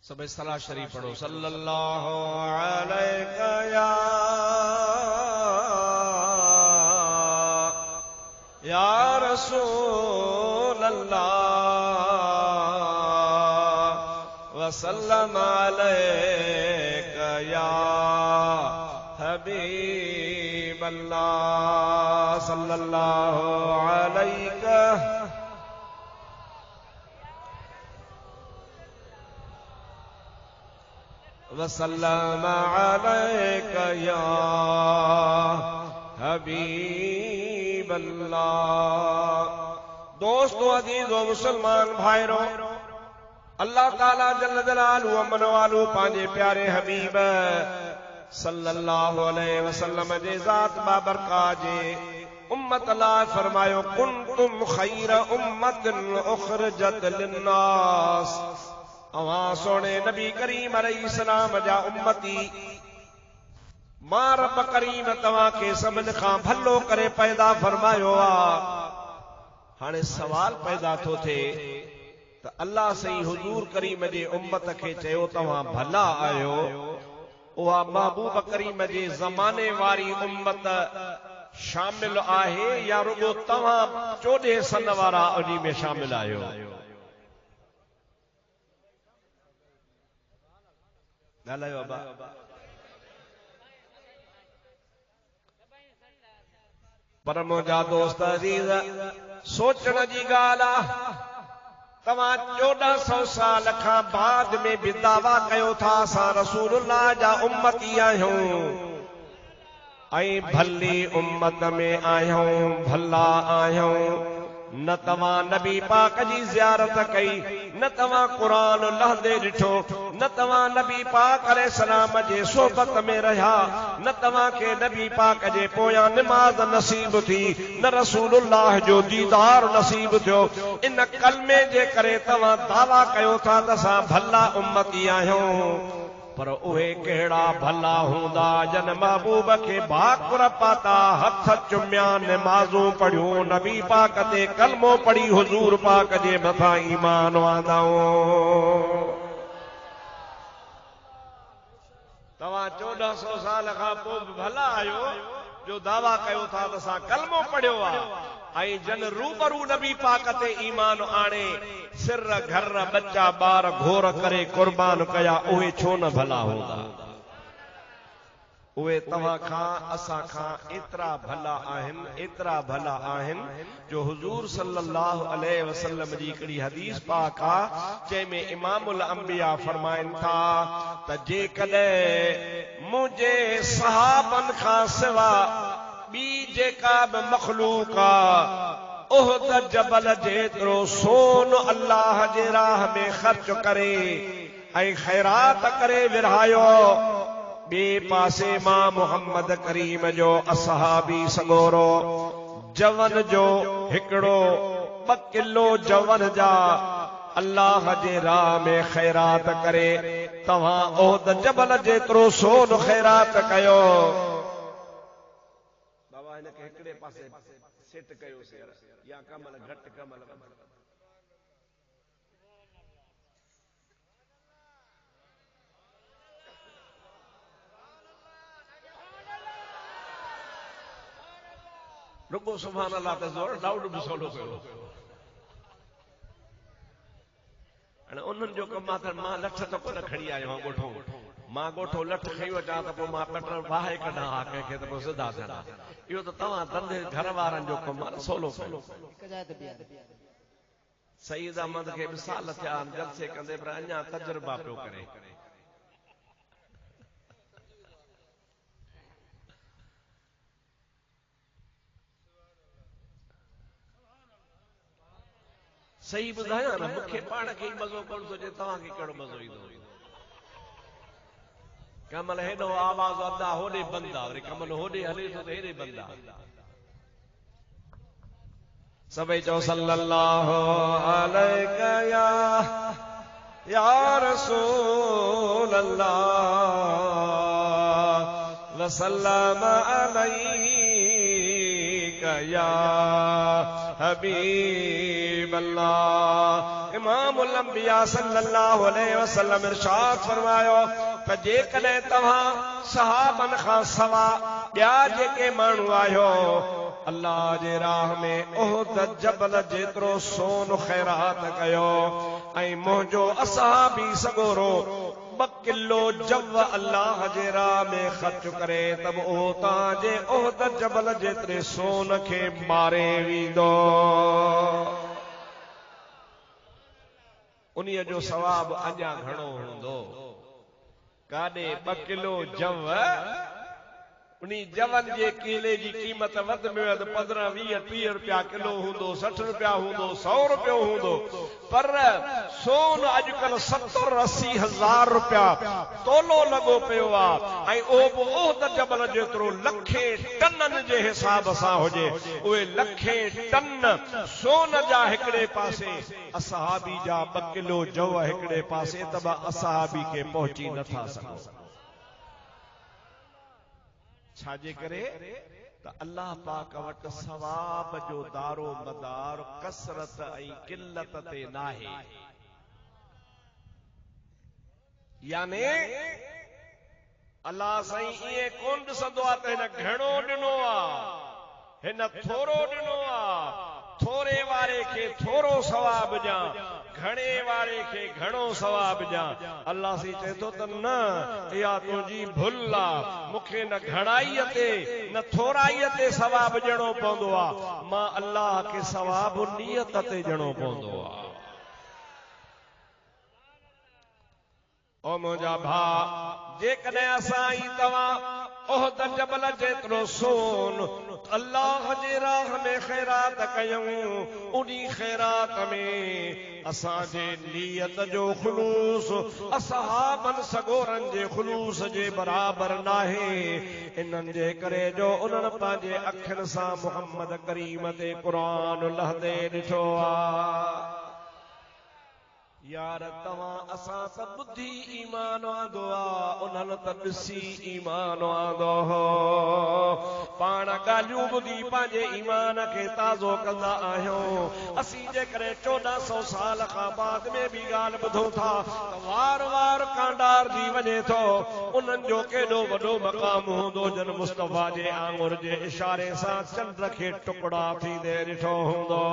सब सलाह शरीफ पढ़ो। सल्लल्लाहु अलैका या रसूल अल्लाह वसल्लम अलैका या हबीब अल्लाह सल्लल्लाहु अलैका वसल्लम अलैका या हबीब अल्लाह। दोस्तों, अजीजों, मुसलमान भाइरों, अल्लाह ताला जल्ल जलालहू अमन वालू पांजे प्यारे हबीब सल्लल्लाहु अलैहि वसल्लम जे ज़ात बाबरकात जे उम्मत लाइ फरमायो, कुंतुम खैर उम्मतिन उखरजत लिन्नास। अवां सोने नबी करीम अलैहिस्सलाम जा उम्मती, मां रब करीम तव्हां खे सभिनि खां भलो करे पैदा फरमायो आ। हाणे सवाल पैदा थो थिए त अल्लाह सही हुजूर करीम जे उम्मत खे चयो तव्हां भला आहियो, उहा महबूब करीम जे ज़माने वारी उम्मत शामिल आहे या रुगो तव्हां 14 सन वारा उन्ही में शामिल आहियो? ॻाल्हायो बाबा। पर मुंहिंजा दोस्त अज़ीज़, सोचण जी ॻाल्हि आहे, तव्हां 1400 साल खां बाद में भी दावा कयो था असां रसूलुल्लाह जा उम्मती आहियूं ऐं भली उम्मत में आहियूं, भला आहियूं। न तव्हां नबी पाक जी ज़ियारत कई, न तव्हां क़ुरान लहंदे ॾिठो, न तव्हां नबी पाक अलैहिस्सलाम जे सोबत में रहिया, न तव्हां खे नबी पाक जे पोयां निमाज़ नसीब थी, न रसूलुल्लाह जो दीदार नसीब थियो। इन कलमे जे करे तव्हां दावा कयो था त असां भला उम्मती आहियूं। पर उहे कहिड़ा भला हूंदा जन महबूब खे भाकुर पाता, हथ चुमिया, निमाज़ूं पढ़ियूं, नबी पाक ते कलमो पढ़ी, हुजूर पाक जे मथां ईमान आंदाऊं। तव्हां 1400 साल खां पोइ भला आहियो जो दावा कयो था त असां कलमो पढ़ियो आहे ऐं जन रूबरू नबी पाक ते ईमान आणे सिर घर बच्चा ॿार घोर करे कुर्बान कया, उहे छो न भला हूंदा? उहे तव्हां खां असां खां एतिरा भला आहिनि, एतिरा भला आहिनि जो हुजूर सल्लल्लाहु अलैहि वसल्लम जी हिकिड़ी हदीस पाक आहे जंहिंमें इमामुल अंबिया फरमाइनि था त जेकॾहिं मुंहिंजे सहाबनि खां सिवा ॿी जेका बि मखलूक आहे उहद जबल जेतिरो सोन अल्लाह जे राह में ख़र्च करे ऐं ख़ैरात करे विरहायो, ॿिए पासे मां मोहम्मद करीम जो असहाबी सगोरो जवन जो हिकिड़ो 2 किलो जवन जा अल्लाह जे राह में ख़ैरात करे, तव्हां उहद जबल जेतिरो सोन ख़ैरात कयो। बाबा हिनखे हिकिड़े पासे सेट कयो या कमल घटि कमल रुगो सुभान अल्लाह ते ज़ोर डाउट बि सोलो कयो। हाणे उन्हनि जो कमु आहे त मां लठ त कोन खणी आयो आहियां ॻोठो, मां ॻोठो लठ खई वठां त पोइ मां पटण बाहि कढां हा कंहिंखे त पोइ सिधा थिया। इहो त तव्हां धंधे घर वारनि जो कमु आहे, सोलो कयो। सईद अहमद खे 2 साल थिया जलसे कंदे पर अञा तजुर्बा पियो करे। सही ॿुधायां न, मूंखे पाण खे ई मज़ो कोन थो अचे, तव्हांखे कहिड़ो मज़ो ईंदो? कमल हेॾो आवाज़ अदा होॾे बंदि आहे, वरी कमल होॾे हले थो त हेॾे बंदि आहे। सभई चओ सल्लल्लाहु अलैका या रसूल अल्लाह वसल्लम अलैका या हबीब अल्लाह। इमामुल अंबिया सल्लल्लाहु अलैहि वसल्लम इरशाद फरमायो त जेकॾहिं तव्हां सहाबन खां सवा ॿिया जेके माण्हू आहियो अल्लाह जे राह में उहद जबल जेतिरो सोन ख़ैरात कयो ऐं मुंहिंजो असहाबी सगोरो 2 किलो जव अल्लाह जे राह में ख़र्च करे त उहो तव्हांजे उहद जबल जेतिरे सोन खे मारे वेंदो। उन्हीअ जो सवाब अञा घणो हूंदो। काॾे 2 किलो जव, उन्ही जवन जे केले जी क़ीमत वध में वध 15, 20, 30 रुपया किलो हूंदो, 60 रुपया हूंदो, 100 रुपयो हूंदो, पर सोन अॼुकल्ह 70-80 हज़ार रुपया तोलो लॻो पियो आहे ऐं उहद जबल जेतिरो लखे टननि जे हिसाब सां हुजे। उहे लखे टन सोन जा हिकिड़े पासे, असहाबी जा 2 किलो जव हिकिड़े पासे, त असहाबी खे पहुची नथा सघो। छाजे करे त अल्लाह पाक वटि सवाब जो दारो मदार कसरत ऐं किल्लत ते नाहे। याने अल्लाह साईं ईअं कोन ॾिसंदो आहे त हिन घणो ॾिनो आहे, हिन थोरो ॾिनो आहे, थोरे वारे खे थोरो सवाब ॾियां, घणे वारे खे घणो सवाब ॾियां। अल्लाह सी चए थो त न, इहा तुंहिंजी भुल आहे। मूंखे न घणाईअ ते न थोराईअ ते सवाब ॾियणो पवंदो आहे, मां अल्लाह खे सवाब नियत ते ॾियणो पवंदो आहे। ओ मुंहिंजा भाउ, जेकॾहिं असां ई तव्हां उहद जबल जेतिरो सोन अल्लाह जे राह में ख़ैरात कयूं, उन्ही ख़ैरात में असांजे नियत जो ख़ुलूस असहाबन सगोरन जे ख़ुलूस जे बराबर नाहे। इन्हनि जे करे जो उन्हनि पंहिंजे अखियुनि सां मुहम्मद करीम ते क़ुरान लहदे ॾिठो आहे। यार तव्हां असां त ॿुधी ईमान आंदो आहे, उन्हनि त ॾिसी ईमान आंदो हो। पाण ॻाल्हियूं ॿुधी पंहिंजे ईमान खे ताज़ो कंदा आहियूं। असीं जेकॾहिं 1400 साल खां बाद में बि ॻाल्हि ॿुधूं था त वार वार कांडार जी वञे थो। उन्हनि जो केॾो वॾो मक़ाम हूंदो जन मुस्तफ़ा जे आंगुर जे इशारे सां चंड खे टुकड़ा थींदे ॾिठो हूंदो।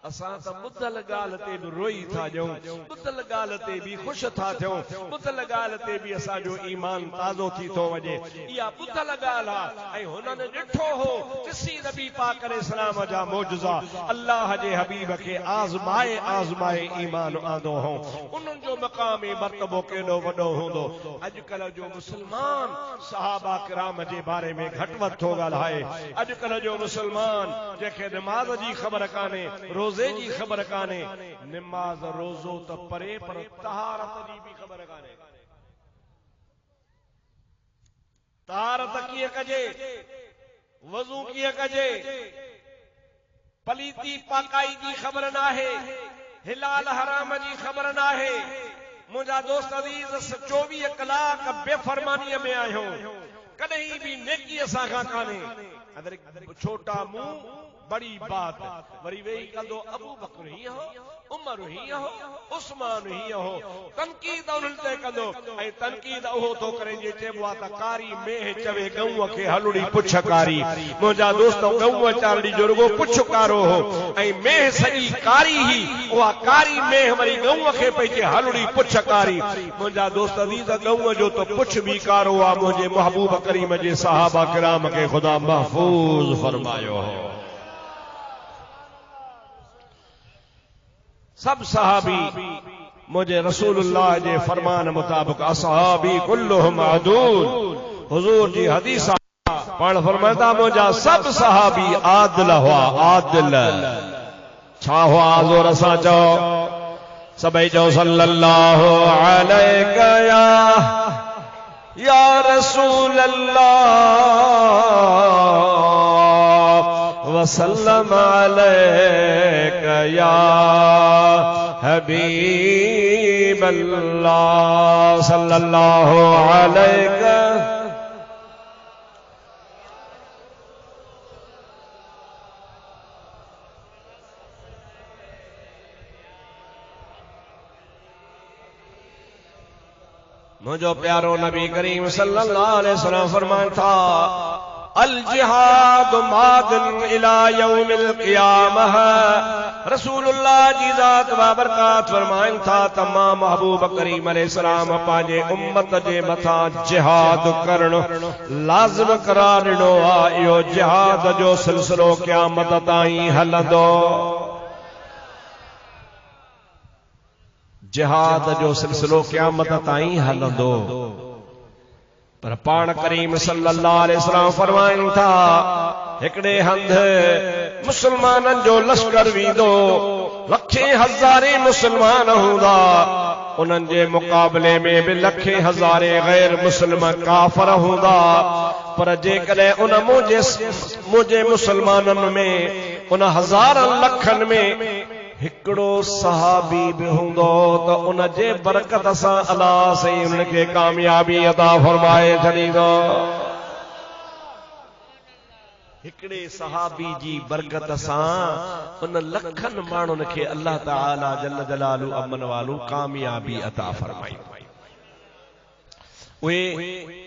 असां त ॿुधल ॻाल्हि ते बि रोई था ॾियूं, ॿुधल ॻाल्हि ते बि ख़ुशि था थियूं, ॿुधल ॻाल्हि ते बि असांजो ईमान ताज़ो थी थो वञे। इहा ॿुधल ॻाल्हि आहे ऐं हुननि ॾिठो हो, ॾिसी नबी पाक अलैहिस्सलाम जा मौजज़ा अल्लाह जे हबीब खे आज़माए आज़माए ईमान आंदो हो। उन्हनि जो मक़ाम मर्तबो केॾो वॾो हूंदो। अॼुकल्ह जो मुस्लमान सहाबा किराम जे बारे में घटि वधि थो ॻाल्हाए। अॼुकल्ह जो मुस्लमान जंहिंखे नमाज़ जी ख़बर कान्हे, रोज़े जी ख़बर कान्हे, नमाज़ रोज़ो त परे पर तहारत जी बि ख़बर कान्हे। तहारत कीअं कजे, वज़ू कीअं कजे, पलीती पाकाई जी ख़बर नाहे, हिलाल हराम जी ख़बर नाहे। मुंहिंजा दोस्त अज़ीज़ 24 कलाक बेफ़रमानीअ में आहियूं, कॾहिं बि नेकी असां खां कान्हे। अगर छोटा मुंह बड़ी बात, वरी वेही कंदो अबू बकर ही हो, उमर ही हो, उस्मान ही हो, तनकीद उन्हनि ते कंदो ऐं तनकीद उहो थो करे जे चइबो आहे त कारी मेह चवे गऊं खे हलड़ी पुछ कारी। मुंहिंजा दोस्त गऊं चारड़ी जो रुगो पुछ कारो हो ऐं मेह सॼी कारी ही, उहा कारी मेह वरी गऊं खे पई चे हलड़ी पुछ कारी। मुंहिंजा दोस्त अज़ीज़ गऊं जो तो पुछ बि कारो आहे। मुंहिंजे महबूब करीम जे सहाबा किराम खे ख़ुदा महफूज़ फरमायो हो। सब सहाबी मुझे रसूलुल्लाह जे फरमान मुताबिक असहाबी कुल्लुहुम अदूल। हुजूर जी हदीस पाण फरमाता मुझा सब सहाबी आदिल हुआ। आदिल छा हुआ हज़ूर असां चओ सभई चओ सल्लल्लाहु अलैका या रसूल अल्लाह वसल्लम अलैका या हबीब अल्लाह सल्लल्लाहु अलैका मुझो प्यारो नबी करीम सल्लल्लाहु अलैहि वसल्लम फरमान था अल जिहाद मादिन इला यौमिल क़ियामह। रसूलुल्लाह जी ज़ात बाबरकात फरमाइन था तमाम महबूब करीम अलैहिस्सलाम पांजे उम्मत जे मथा जिहाद करण लाज़िम करार ॾिनो आहे। इहो जिहाद जो सिलसिलो क़यामत ताईं हलंदो। जिहाद जो सिलसिलो क़यामत ताईं हलंदो। पर पाण करीम सल्लल्लाहु अलैहि वसल्लम फरमाइनि था हिकड़े हंधि मुसलमाननि जो लश्कर वींदो, लखे हज़ारे मुसलमान हूंदा, उन्हनि जे मुक़ाबले में भी लखे हज़ारे गैर मुस्लिम काफ़िर हूंदा। पर जेकॾहिं उन मुंहिंजे मुसलमाननि में उन हज़ारनि लखनि में हिकड़ो सहाबी भी हूंदो त उन जे बरकत सां अल्लाह सही उनखे कामयाबी अता फरमाए छॾींदो। हिकड़े सहाबी जी बरकत सां उन लखनि माण्हुनि खे अल्लाह ताला जल जलालु अमन वालू कामयाबी अता फरमाई। उहे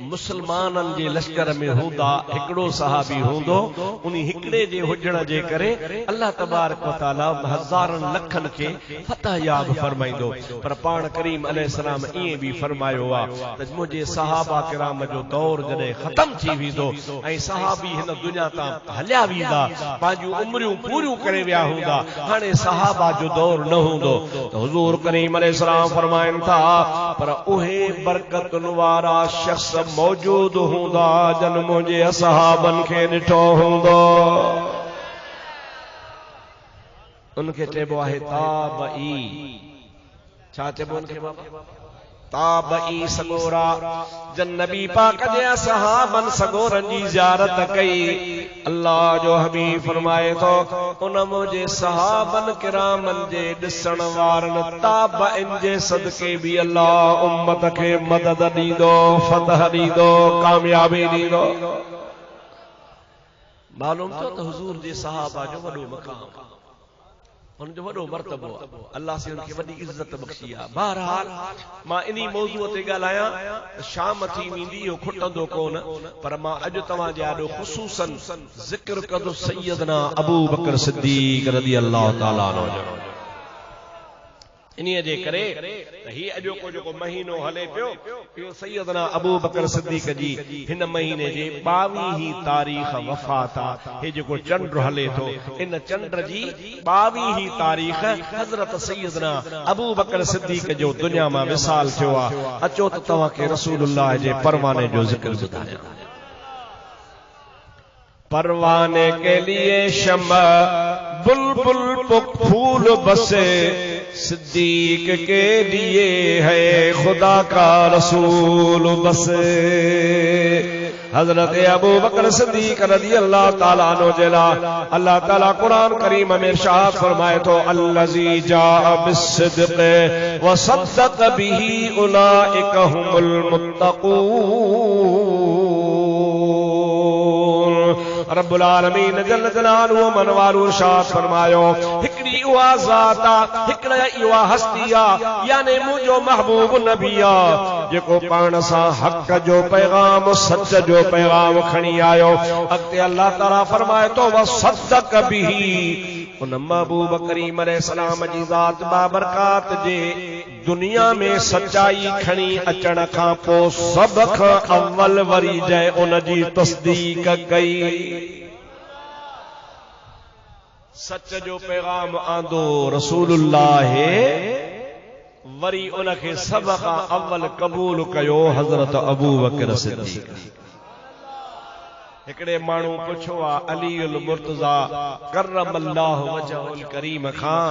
मुसलमाननि जे लश्कर में हूंदा, हिकड़ो सहाबी हूंदो, उन हिकड़े जे हुजण जे करे अल्लाह तबारक व तआला हज़ारनि लखनि खे फतह याब फरमाईंदो। पर पाण करीम अलैहिस्सलाम ईअं भी फरमायो आहे त मुंहिंजे सहाबा किराम जो दौर जॾहिं ख़त्म थी वेंदो ऐं सहाबी हिन दुनिया तां हलिया वेंदा, पंहिंजूं उम्रियूं पूरियूं करे विया हूंदा, हाणे सहाबा जो दौर न हूंदो त हुज़ूर करीम अलैहिस्सलाम फरमाइनि था पर उहे बरकतुनि वारा शख्स मौजूद हूंदा जन मुंहिंजे असहाबनि खे ॾिठो हूंदो। उनखे चइबो आहे ताबई। छा चइबो उनखे बाबा? ताबई सगोरा। जन नबी पाक जे असहाबन सगोरनि जी ज़ियारत कई। अल्लाह जो हबीब फरमाए थो उन मुंहिंजे सहाबन किरामन जे ॾिसण वारनि ताबइन जे सदके भी अल्लाह उम्मत खे मदद ॾींदो, फतह ॾींदो, कामयाबी ॾींदो। मालूम थियो त हुजूर जे सहाबा जो वॾो मक़ाम, उनजो वॾो मर्तबो, अल्लाह से उनखे वॾी इज्जत बख़्शी आहे। बहरहाल मां इन्ही मौज़ूअ ते ॻाल्हायां, शाम थी वेंदी इहो खुटंदो कोन, पर मां अॼु तव्हां जे ॾाढो ख़ुसूसन ज़िक्र कंदो सैयदना अबू बकर सिद्दीक़ रज़ी अल्लाह ताला अन्हु जो। इन्हीअ जे करे ही अॼोको जेको महीनो हले पियो इहो सैयदना अबू बकर सिद्दीक़ जी हिन महीने जे 22 तारीख़ वफ़ात आहे। हे जेको चंड हले थो इन चंड जी 22 तारीख़ हज़रत सैयदना अबू बकर सिद्दीक़ जो दुनिया मां विसाल थियो आहे। अचो त तव्हां खे रसूलुल्लाह जे परवाने जो ज़िक्र ॿुधायां। परवाने के लिए शम्मा बुलबुल फूल बसे, सिद्दीक के लिए है खुदा का रसूल बसे। हजरत अबू बकर सिद्दीक रज़ी अल्लाह ताला अन्हु जला अल्लाह ताला कुरान करीम में इरशाद फरमाए तो अल्लज़ी जाअ बिस्सिद्क़ व सद्दक़ बिही उलाइका हुमुल मुत्तक़ून। रब्बुल आलमीन जल जलालुहु मन वारो इरशाद फरमायो हिकड़ी उहा ज़ात आ, हिकड़ा इहा हस्ती आ, यानी मुंहिंजो महबूब नबी आ जेको पाण सां हक़ जो पैगाम सच जो पैगाम खणी आयो। अॻिते अल्लाह ताला फरमाए तो व सद्दक़ बिही, उन महबूब करीम अलैहिस्सलाम जी ज़ात बाबरकात जे दुनिया में सच्चाई खणी अचण खां पोइ सभ खां अव्वल वरी जंहिं उन जी तस्दीक कई, सच जो पैगाम आंदो रसूलुल्लाह, वरी उनखे सभ खां अव्वल क़बूल कयो हज़रत अबू बकर सिद्दीक़। हिकड़े माण्हू पुछो आ अलीउल मुर्तज़ा करमल्लाहु वजहुल करीम खां,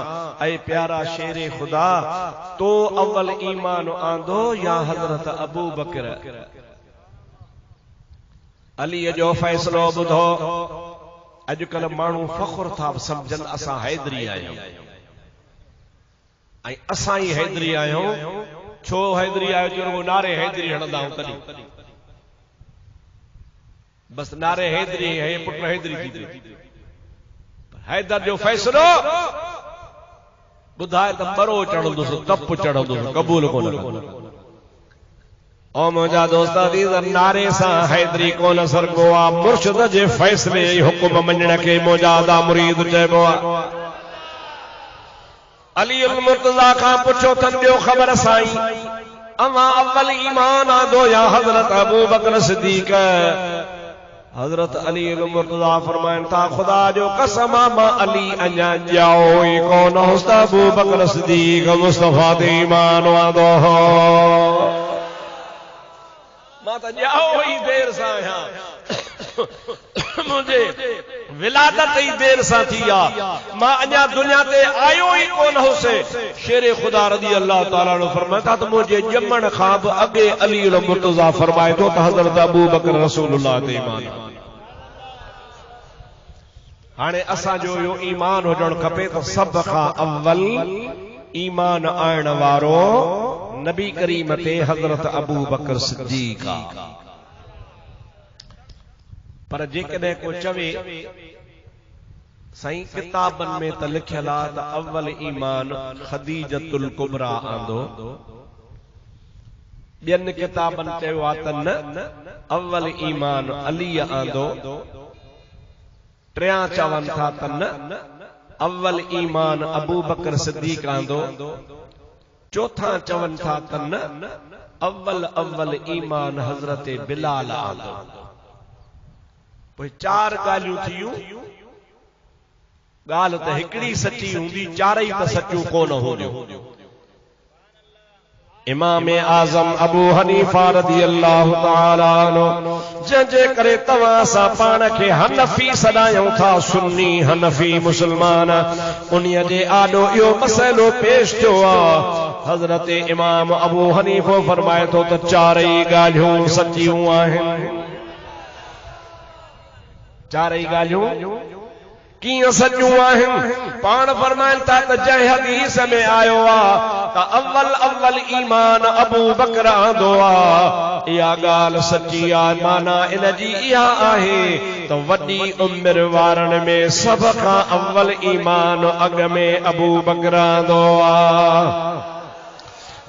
ऐ प्यारा शेरे खुदा तो अव्वल ईमान आंदो या हज़रत अबू बकर? अली जो फैसलो ॿुधो। अॼुकल्ह माण्हू फ़ख्र था सम्झनि असां हैदरी आहियूं ऐं असां ई हैदरी आहियूं। छो हैदरी आहियो? जो रुगो नारे हैदरी हणंदा आहियूं तॾहिं बस नारे हैदरी है पुट हैदरी थी थिए। हैदर जो फैसलो ॿुधाए त मरो चढ़ंदुसि, तप चढ़ंदुसि, क़बूल कोन। او मुंहिंजा दोस्त अज़ीज़ नारे सां हैदरी कोन असर को आहे मुर्शिद जे फ़ैसिले हुकुम मञण खे मुंहिंजा आदा मुरीद चइबो आहे अली मुर्तज़ा खां पुछो अथनि ॿियो ख़बर साईं अमा अव्वल ईमान आंदो या हज़रत अबू बकर सिद्दीक़ हज़रत अली मुर्तज़ा फरमाइनि था ख़ुदा जो कसम मां अली अञा ॼाओ ई कोन हुस्ता अबू बकर सिद्दीक़ मुस्तफ़ा ते ईमान आंदो हो मां त ॼाओ ई देर सां आहियां मुझे विलादत ही देर सां थी आहे मां अञा दुनिया ते आयो ई कोन हुसे शेर खुदा रज़ी अल्लाह ताला ने फरमाया त मुझे ॼमण खां बि अॻे अली मुर्तज़ा फरमाए थो त हज़रत अबू बकर रसूलुल्लाह ते ईमान हाणे असांजो इहो ईमान हुजणु खपे त सभ खां अव्वल ईमान आणण वारो नबी करीम ते हज़रत अबू बकर सिद्दीक़ पर जेकॾहिं को चवे साईं किताबनि में त लिखियल आहे त अव्वल ईमान खदीजतुल कुबरा आंदो ॿियनि किताबनि चयो आहे त न अव्वल ईमान अली आंदो टियां चवनि था त न अव्वल ईमान अबू बकर सिद्दीक़ आंदो चौथा चवनि था त न अव्वल ईमान हज़रत बिलाल आंदो चार ॻाल्हियूं थियूं ॻाल्हि त हिकिड़ी सची हूंदी चारई त सचियूं कोन हूंदियूं इमाम आज़म अबू हनीफा रज़ी अल्लाह ताला अन्हु जंहिंजे करे तव्हां सां पाण खे हनफी सॾायूं था सुन्नी हनफी मुस्लमान उन्हीअ जे आॾो इहो मसइलो पेश थियो आहे हज़रत इमाम अबू हनीफो फरमाए थो त चारई ॻाल्हियूं सचियूं आहिनि चारई ॻाल्हियूं कीअं सचियूं आहिनि पाण फरमाइनि था त जंहिं हदीस में आयो आहे त अव्वल ईमान अबू बकर आंदो आहे इहा ॻाल्हि सची आहे माना इन जी इहा आहे त वॾी उमिरि वारनि में सभ खां अव्वल ईमान अॻ में अबू बकर आंदो आहे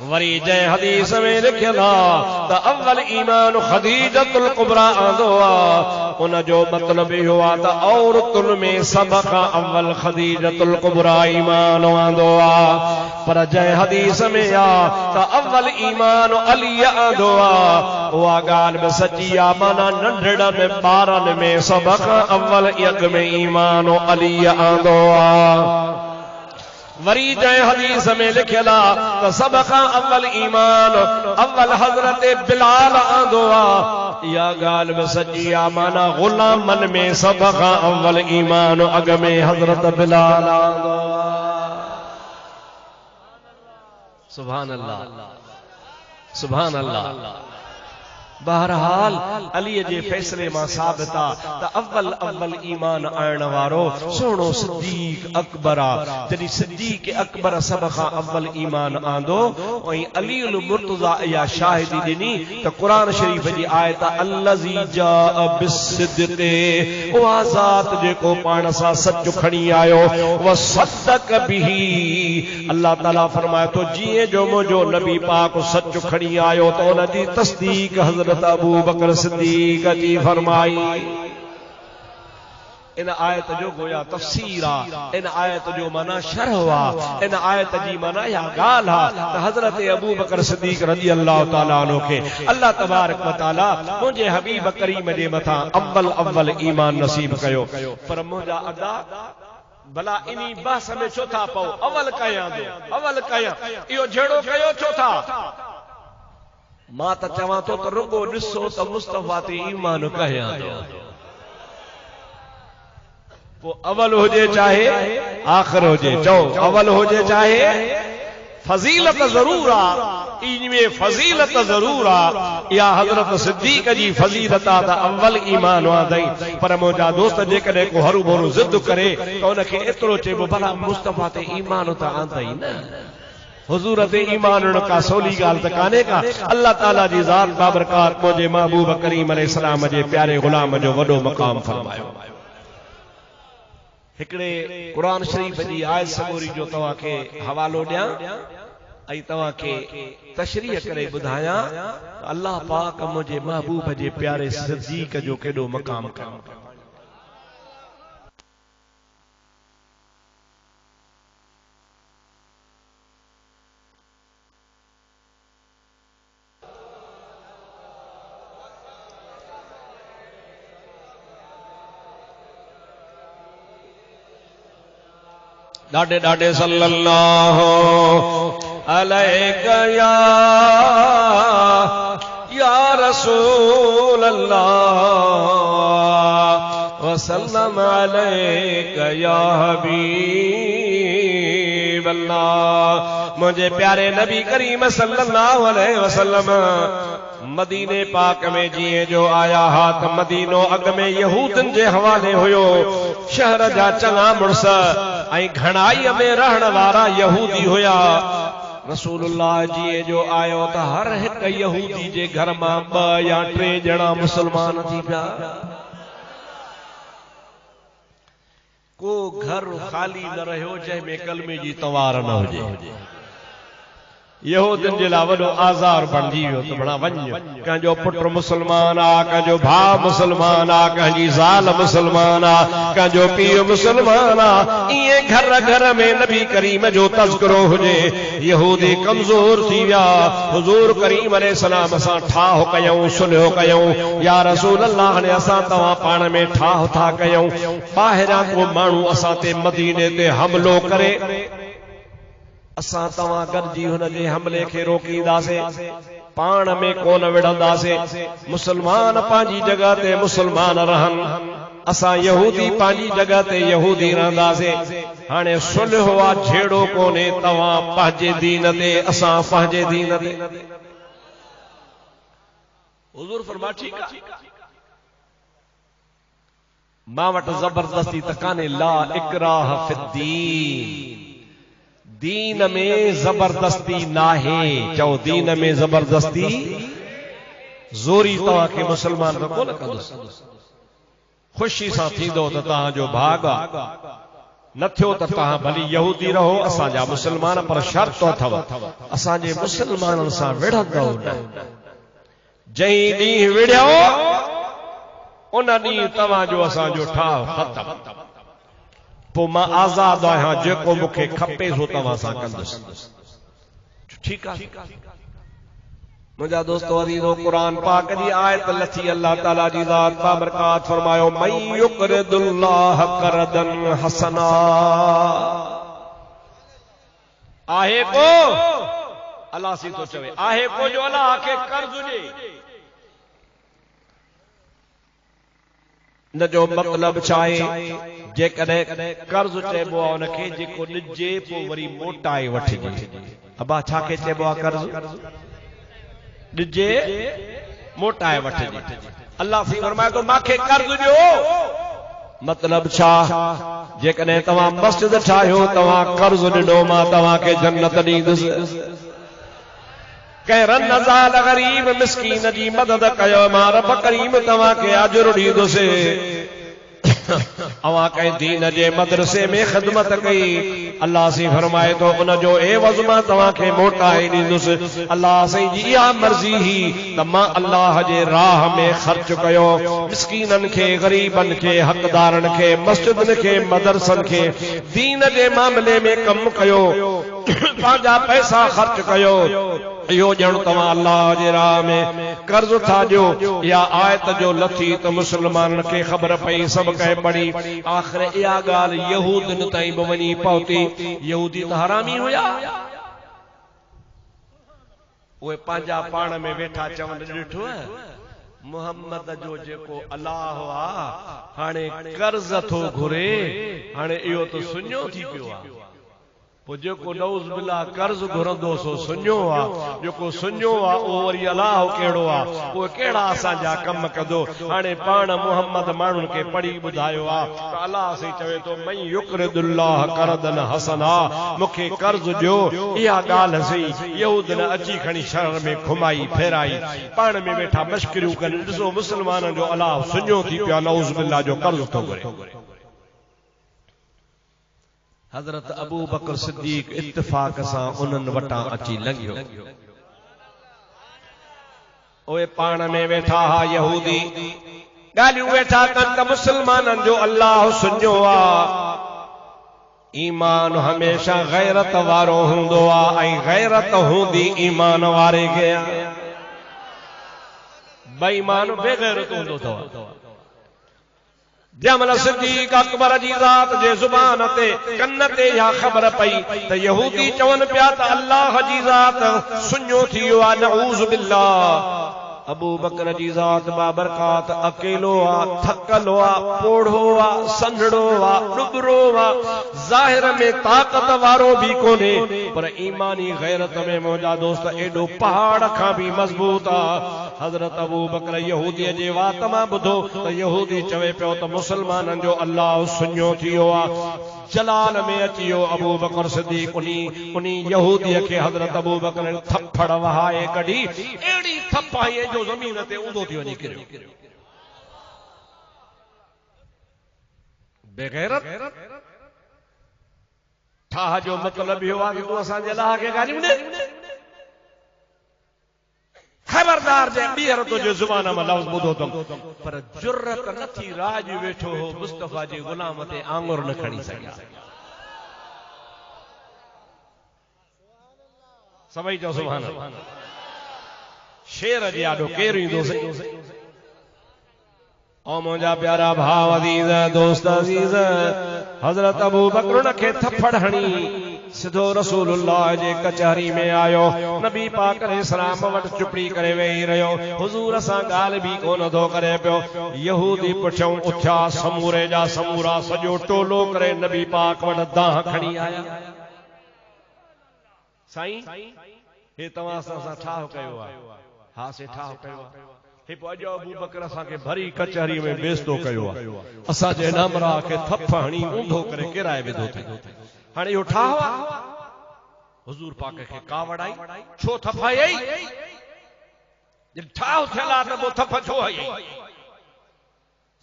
वरी जंहिं हदीस में लिखियल आहे त अव्वल ईमान खदीजतुल कुबरा आंदो आहे उन जो मतिलबु इहो आहे त औरतुनि में सभ खां अव्वल खदीजतुल कुबरा ईमान आंदो आहे पर जंहिं हदीस में आहे त अव्वल ईमान अली आंदो आहे उहा ॻाल्हि बि सची आहे माना नंढड़नि ॿारनि में सभ खां अव्वल अॻ में ईमान अली आंदो आहे वरी जंहिं हदीस में लिखियल आहे त सभ खां अव्वल ईमान अव्वल हज़रत बिलाल आंदो आहे इहा ॻाल्हि बि सची आहे माना ग़ुलामनि में सभ खां अव्वल ईमान अॻ में हज़रत बिलाल आंदो आहे सुभान अल्लाह सुभान अल्लाह बहरहाल अली जे फैसले मां साबित आहे त अव्वल ईमान आणण वारो सोणो सिद्दीक अकबर आहे जॾहिं सिद्दीक अकबर सभ खां अव्वल ईमान आंदो ऐं अली मुर्तज़ा इहा शाहिदी ॾिनी त क़ुरान शरीफ़ जी आयत अल्लज़ी जाअ बिस्सिद्क़ उहा ज़ात जेको पाण सां सच खणी आयो व सद्दक़ बिही अल्लाह ताला फरमाए थो जीअं जो मुंहिंजो नबी पाक सच खणी आयो त उन जी तस्दीक हज़रत अबू बकर सिद्दीक जी फरमाई इन आयत जो गोया तफसीर आहे इन आयत जो माना शरह आहे इन आयत जी माना या ॻाल्हि आहे त हज़रत अबू बकर सिद्दीक रज़ी अल्लाह ताला अन्हु खे अल्लाह तबारक व तआला मुंहिंजे हबीब करीम जे मथां अव्वल ईमान नसीब कयो पर मुंहिंजा अदा भला इनी बहस में छो था पओ अव्वल कयां इहो जहिड़ो कयो छो था मां त चवां थो त रुगो ॾिसो त मुस्तफ़ा ते ईमान कयां पोइ अवल हुजे चाहे आख़िर हुजे चओ अवल हुजे चाहे फज़ीलत ज़रूर आहे इनमें फज़ीलत ज़रूर आहे इहा हज़रत सिद्दीक़ जी फज़ीलत आहे त अव्वल ईमान आंदई पर मुंहिंजा दोस्त जेकॾहिं को हरू भरू ज़िद करे त उनखे एतिरो चइबो भला मुस्तफ़ा ते ईमान त आंदई न हुजूर ते ईमान का सोली ॻाल्हि त कान्हे का अल्लाह ताला जी ज़ात बाबरकात मुंहिंजे महबूब करीम अलैहिस्सलाम जे प्यारे ग़ुलाम जो वॾो मक़ाम फरमायो हिकिड़े क़ुरान शरीफ़ जी आयत सबूरी जो तव्हांखे हवालो ॾियां ऐं तव्हांखे तशरीह करे ॿुधायां अल्लाह पाक मुंहिंजे महबूब जे प्यारे सिद्दीक़ जो केॾो मक़ाम कयो। डाडे डाडे सल्लल्लाहु अलैका या रसूल अल्लाह वसल्लम अलैका या हबीब अल्लाह। मुझे प्यारे नबी करीम सल्लल्लाहु अलैहि वसल्लम मदीने पाक में जिए जो आया हाथ मदीनो अग में यहूदन जे हवाले हुयो। शहर जा चङा मुड़स ऐं घणाई में रहण वारा यहूदी हुया। रसूलुल्लाह जी जो आयो त हर हिक यहूदी जे घर मां 2 या 3 ॼणा मुसलमान थी पिया। को घर खाली न रहियो जंहिंमें कलमे जी तवार न हुजे। यहूदन जे लाइ वॾो आज़ार बणिजी वियो त बणा वञ कंहिंजो पुटु मुसलमान आ, कंहिंजो भाउ मुसलमान आ, कंहिंजी ज़ाल मुसलमान आ, कंहिंजो पीउ मुसलमान आ। ईअं घर घर में नबी करीम जो तज़किरो हुजे। यहूदी कमज़ोर थी विया। हुज़ूर करीम अलैहिस्सलाम असां ठाह कयूं, सुलह कयूं, या रसूल अल्लाह ने असां तव्हां पाण में ठाह था कयूं। ॿाहिरां को माण्हू असां ते मदीने ते हमलो करे असां तव्हां गॾिजी हुन जे हमले खे रोकींदासीं, पाण में कोन विढ़ंदासीं। मुसलमान पंहिंजी जगह ते मुसलमान रहनि, असां यहूदी पंहिंजी जगह ते यहूदी रहंदासीं। हाणे सुलह आ, झेड़ो कोन्हे, तव्हां पंहिंजे दीन ते, असां पंहिंजे दीन ते। हुज़ूर फरमा ठीकु आहे, मां वटि ज़बरदस्ती त कान्हे। ला इकराह फिद्दीन, दीन में जबरदस्ती नाहे। चओ दीन में जबरदस्ती ज़ोरी तव्हांखे मुसलमान त कोन कंदुसि। ख़ुशी सां थींदो त तव्हांजो भाग आहे, न थियो त तव्हां भली यहूदी रहो, असांजा मुसलमान, पर शर्त अथव असांजे मुसलमाननि सां विढ़ंदो न। जंहिं ॾींहुं विढ़ियो उन ॾींहुं तव्हांजो असांजो ठाह ख़तम। पोइ मां आज़ाद आहियां, जेको मूंखे खपे सो तव्हां सां कंदुसि। ठीकु आहे मुंहिंजा दोस्तो अज़ीज़ो, क़ुरान पाक जी आयत लथी, अल्लाह ताला जी ज़ात बाबरकात फरमायो, मन युक़रिदुल्लाह क़रदन हसना। आहे को अल्लाह सी तो चवे, आहे को जो अल्लाह खे कर्ज़ ॾे। न जो मतलब छाहे, जेकॾहिं कर्ज़ चइबो आहे उनखे जेको ॾिजे पोइ वरी मोटाए वठिजे। अबा छा खे चइबो आहे कर्ज़? ॾिजे मोटाए वठिजे। अल्लाह फरमाए थो मांखे कर्ज़ ॾियो। मतलब छा? जेकॾहिं तव्हां मस्जिद ठाहियो, तव्हां कर्ज़ ॾिनो, मां तव्हांखे जन्नत ॾींदुसि। कंहिं रज़ाल गरीब मिस्कीन जी मदद कयो, मां रब करीम तव्हांखे अजर ॾींदुसि। अवां कंहिं दीन जे मदरसे में ख़िदमत कई, अल्लाह सी फरमाए थो उन जो एवज़ मां तव्हांखे मोटाए ॾींदुसि। अल्लाह साईं जी इहा मर्ज़ी ही त मां अल्लाह जे राह में ख़र्च कयो, मिस्कीननि खे, गरीबनि खे, हक़दारनि खे, मस्जिदनि खे, मदरसनि खे, दीन जे मामले में कमु कयो, पंहिंजा पैसा ख़र्च कयो। इहो ॼण तव्हां अल्लाह जे राह में कर्ज़ था ॾियो। या आयत जो लथी त मुसलमाननि खे ख़बर पई, सभु कंहिं पढ़ी। आख़िर इहा ॻाल्हि यहूदनि ताईं बि वञी पहुती। यहूदी त हरामी हुया, उहे पंहिंजा पाण में वेठा चवनि, ॾिठो मुहम्मद जो जेको अलाह आहे हाणे कर्ज़ थो घुरे, हाणे इहो त सुञो थी पियो आहे। पोइ जेको नऊज़ बिल्लाह कर्ज़ घुरंदो सो सुञो आहे, जेको सुञो आहे उहो वरी अलाह कहिड़ो आहे, उहे कहिड़ा असांजा कम कंदो। हाणे पाण मुहम्मद माण्हुनि खे पढ़ी ॿुधायो आहे त अलाह साईं चवे थो, मन युक़रिदुल्लाह क़रदन हसना, मूंखे कर्ज़ ॾियो। इहा ॻाल्हि सही यहूद न अची खणी शहर में घुमाई फेराई, पाण में वेठा मश्करियूं कनि। ॾिसो मुसलमाननि जो अलाह सुञो थी पियो आहे, नऊज़ बिल्लाह जो कर्ज़ थो घुरे। हज़रत अबू बकर सिद्दीक इत्तिफाक सां उन्हनि वटां अची लंघियो। ओए पाण में वेठा हा यहूदी, ॻाल्हियूं वेठा कनि त मुसलमाननि जो अल्लाह सुञो आ। ईमान हमेशा गैरत वारो हूंदो आ ऐं गैरत हूंदी ईमान वारे खे। बेईमान बेगैरत हूंदो अथव। जमल सिद्दीक अकबर जी ज़ात जे ज़ुबान ते कन ते इहा ख़बर पई त यहूदी चवनि पिया त अल्लाह जी ज़ात सुञो थी वियो आहे, नऊज़ बिल्लाह। अबू बकर जी ज़ात बाबरकात अकेलो आ, थकलो आ, पोढ़ो आ, संढड़ो आ, डुबरो आ, ज़ाहिर में ताकत वारो भी कोने, पर ईमानी गैरत में मौजा दोस्त एडो पहाड़ खां भी मजबूत आ। हज़रत अबू बकर यहूदी जे वात मां ॿुधो त यहूदी चवे पियो त मुसलमाननि जो अल्लाह सुञो थी वियो आ। जलाल में अची वियो अबू बकर सिद्दीक उनी यहूदी खे हज़रत अबू बकर थप्पड़ वहाए कढी, एड़ी थप आई जो ज़मीन ते ऊंधो थी वञी किरियो। बेगैरत ठाह जो मतलब इहो आहे कि तूं असांजे अल्लाह खे गालियूं ॾे। खबरदार जे ॿीहर तुंहिंजे ज़ुबान मां लफ़्ज़ ॿुधो अथमि, पर जुर्रत न थी राज वेठो हो मुस्तफ़ा जे ग़ुलाम ते आङुर न खणी सघिया। सभई चओ सुभान अल्लाह। शेर जे आॾो केरु ईंदो सही। ओ मुंहिंजा प्यारा भाउ अज़ीज़ दोस्त अज़ीज़, हज़रत अबू बकर उन खे थप्पड़ हणी सिधो रसूलुल्लाह जे कचहरी में आयो। नबी पाक अलैहिस्सलाम वटि चुपड़ी करे वेही रहियो। हुज़ूर सां ॻाल्हि बि कोन थो करे पियो। यहूदी पुठियों उथिया, समूरे जा समूरा सॼो टोलो करे नबी पाक वटि दाह खणी आया। साईं हे तव्हां सां ठाह कयो आहे? हा से ठाह कयो आहे। हे पोइ अॼु अबू बकर असांखे भरी कचहरी में बेइज़्ज़तो कयो आहे। असांजे नामरा खे थप हणी ऊंधो करे किराए विधो अथई। हाणे इहो ठाह आहे? हुज़ूर पाक खे कावड़ आई, छो थप आई? जब ठाह थियल आहे त पोइ थप छो आई?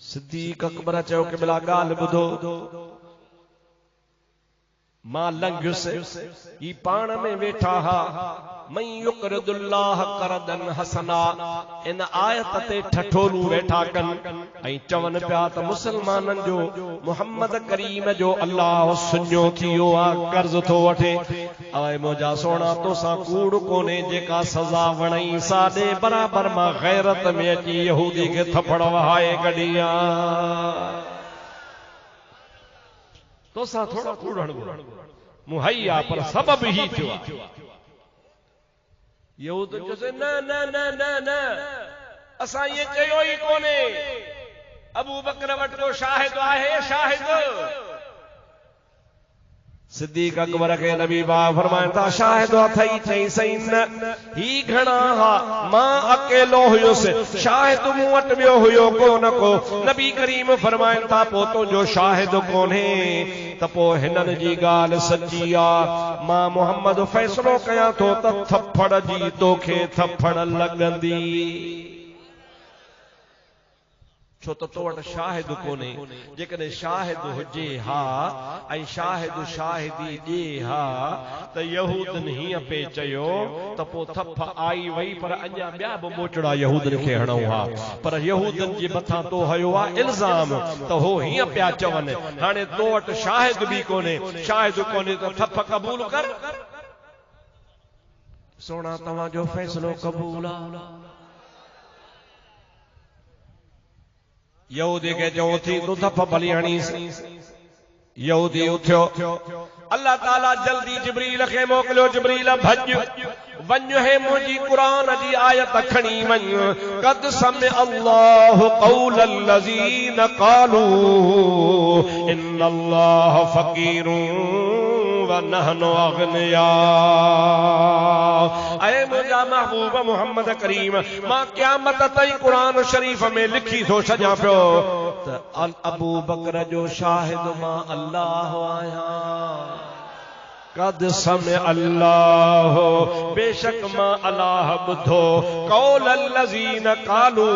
सिद्दीक अकबर चयो कि भला ॻाल्हि ॿुधो, मां लंघयुसि, ही पाण में वेठा हा। मन युक़रिदुल्लाह क़रदन हसना, इन आयत ते ठठोलू वेठा कनि ऐं चवनि पिया त मुसलमाननि जो मुहम्मद करीम जो अल्लाह सुञो थी वियो आहे, कर्ज़ थो वठे। अवे मुंहिंजा सोना तोसां कूड़ कोन्हे, जेका सज़ा वणई साॾे बराबर मां गैरत में अची यहूदी खे थप्पड़ वहाए कढी आहे। तोसां थोरो कूड़ हणबो मुहैया, पर सबब ही थियो आहे। यहूद चयोसि न न न न न, असां ये चयो ई कोन्हे। अबू बकर वटि को शाहिद आहे, शाहिद। सिद्दीक अकबर के नबी बाप फरमाइनि था शाहिद अथई? चई सही न, ही घणा हा, मां अकेलो हुयुसि, शाहिद मूं वटि ॿियो हुयो कोन को। नबी करीम फरमाइनि था पोइ तुंहिंजो शाहिद कोन्हे त पोइ हिननि जी ॻाल्हि सची आहे। मां मुहम्मद फ़ैसिलो कयां थो त थप्पड़ जी तोखे थप्पड़ लॻंदी, छो त तो वटि शाहिद कोन्हे। जेकॾहिं शाहिद हुजे हा ऐं शाहिद शाहिदी ॾे हा त यहूदनि हीअं पे चयो त पोइ थप आई वई, पर अञा ॿिया बि मोचड़ा यहूदनि खे हणूं हा। पर यहूदनि जे मथां तो हयो आहे इल्ज़ाम त हो हीअं पिया चवनि। हाणे तो वटि शाहिद बि कोन्हे, शाहिद कोन्हे त थप क़बूल कर। सोना तव्हांजो फ़ैसिलो क़बूल आहे। यहूदी खे चऊं थी तूं थप भली हणीसि। यहूदी उथियो, अल्लाह ताला जल्दी जिब्रील खे मोकिलियो। जिब्रील भॼ वञ, हे मुंहिंजी क़ुरान जी आयत खणी वञ। क़द समिअ अल्लाहु क़ौलल लज़ीन क़ालू इन्नल्लाह फ़क़ीरुन व नहनु अग़निया। ऐ मुंहिंजा महबूब मोहम्मद करीम, मां क़यामत ताईं क़ुरान शरीफ़ में लिखी थो छॾियां पियो त अबू बकर जो शाहिद मां अल्लाह आहियां। कद समय अल्लाह बेशक मां अल्लाह बुधो कौल अल्लज़ीन कालू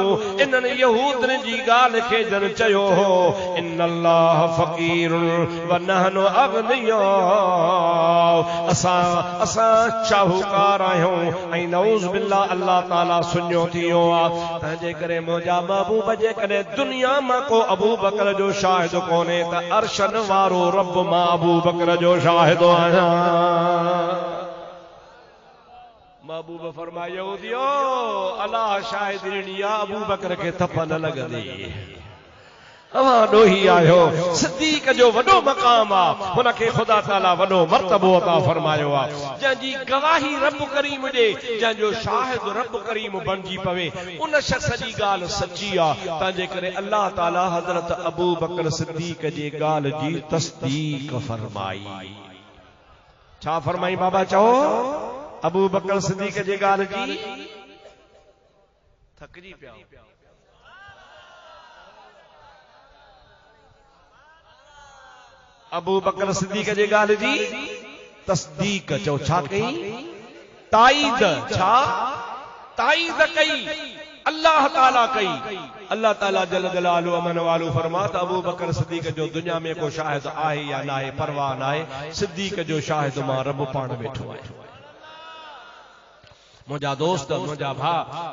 इन्हनि यहूदनि जी ॻाल्हि खे जन चयो हो इन अल्लाह फ़क़ीरुन व नहनु अग़निया असां शाहूकार आहियूं ऐं नऊज़ बिल्लाह अल्लाह ताला सुञो थियो आहे तंहिंजे करे मुंहिंजा महबूब जेकॾहिं दुनिया मां को अबू बकर जो शाहिद कोन्हे त अर्शन वारो रब मां अबू बकर जो शाहिद आहियां महबूब फरमाए यहूदियो अल्लाह शाहिद ॾिनी आहे अबू बकर खे थप न लॻंदी अवां ॾोही आहियो सिद्दीक़ जो वॾो मक़ाम आहे हुनखे ख़ुदा ताला वॾो मर्तबो अता फरमायो आहे जंहिंजी गवाही रब करीम ॾे जंहिंजो शाहिद रब करीम बणिजी पवे उन शख़्स जी ॻाल्हि सची आहे तंहिंजे करे अल्लाह ताला हज़रत अबू बकर सिद्दीक़ जी ॻाल्हि जी तस्दीक फरमाई छा फरमाई बाबा चओ अबू बकर सिद्दीक़ जी ॻाल्हि जी थकजी पिया अबू बकर सिद्दीक़ जी ॻाल्हि जी तस्दीक चओ छा कई ताईद छा ताईद कई अल्लाह ताला कई अल्लाह ताला जल जलालु अमन वालू फरमात अबू बकर सिद्दीक़ जो दुनिया में को शाहिद आहे या नाहे परवाह नाहे सिद्दीक़ जो शाहिद मां रब पाण वेठो आहे मुझा दोस्त मुझा भा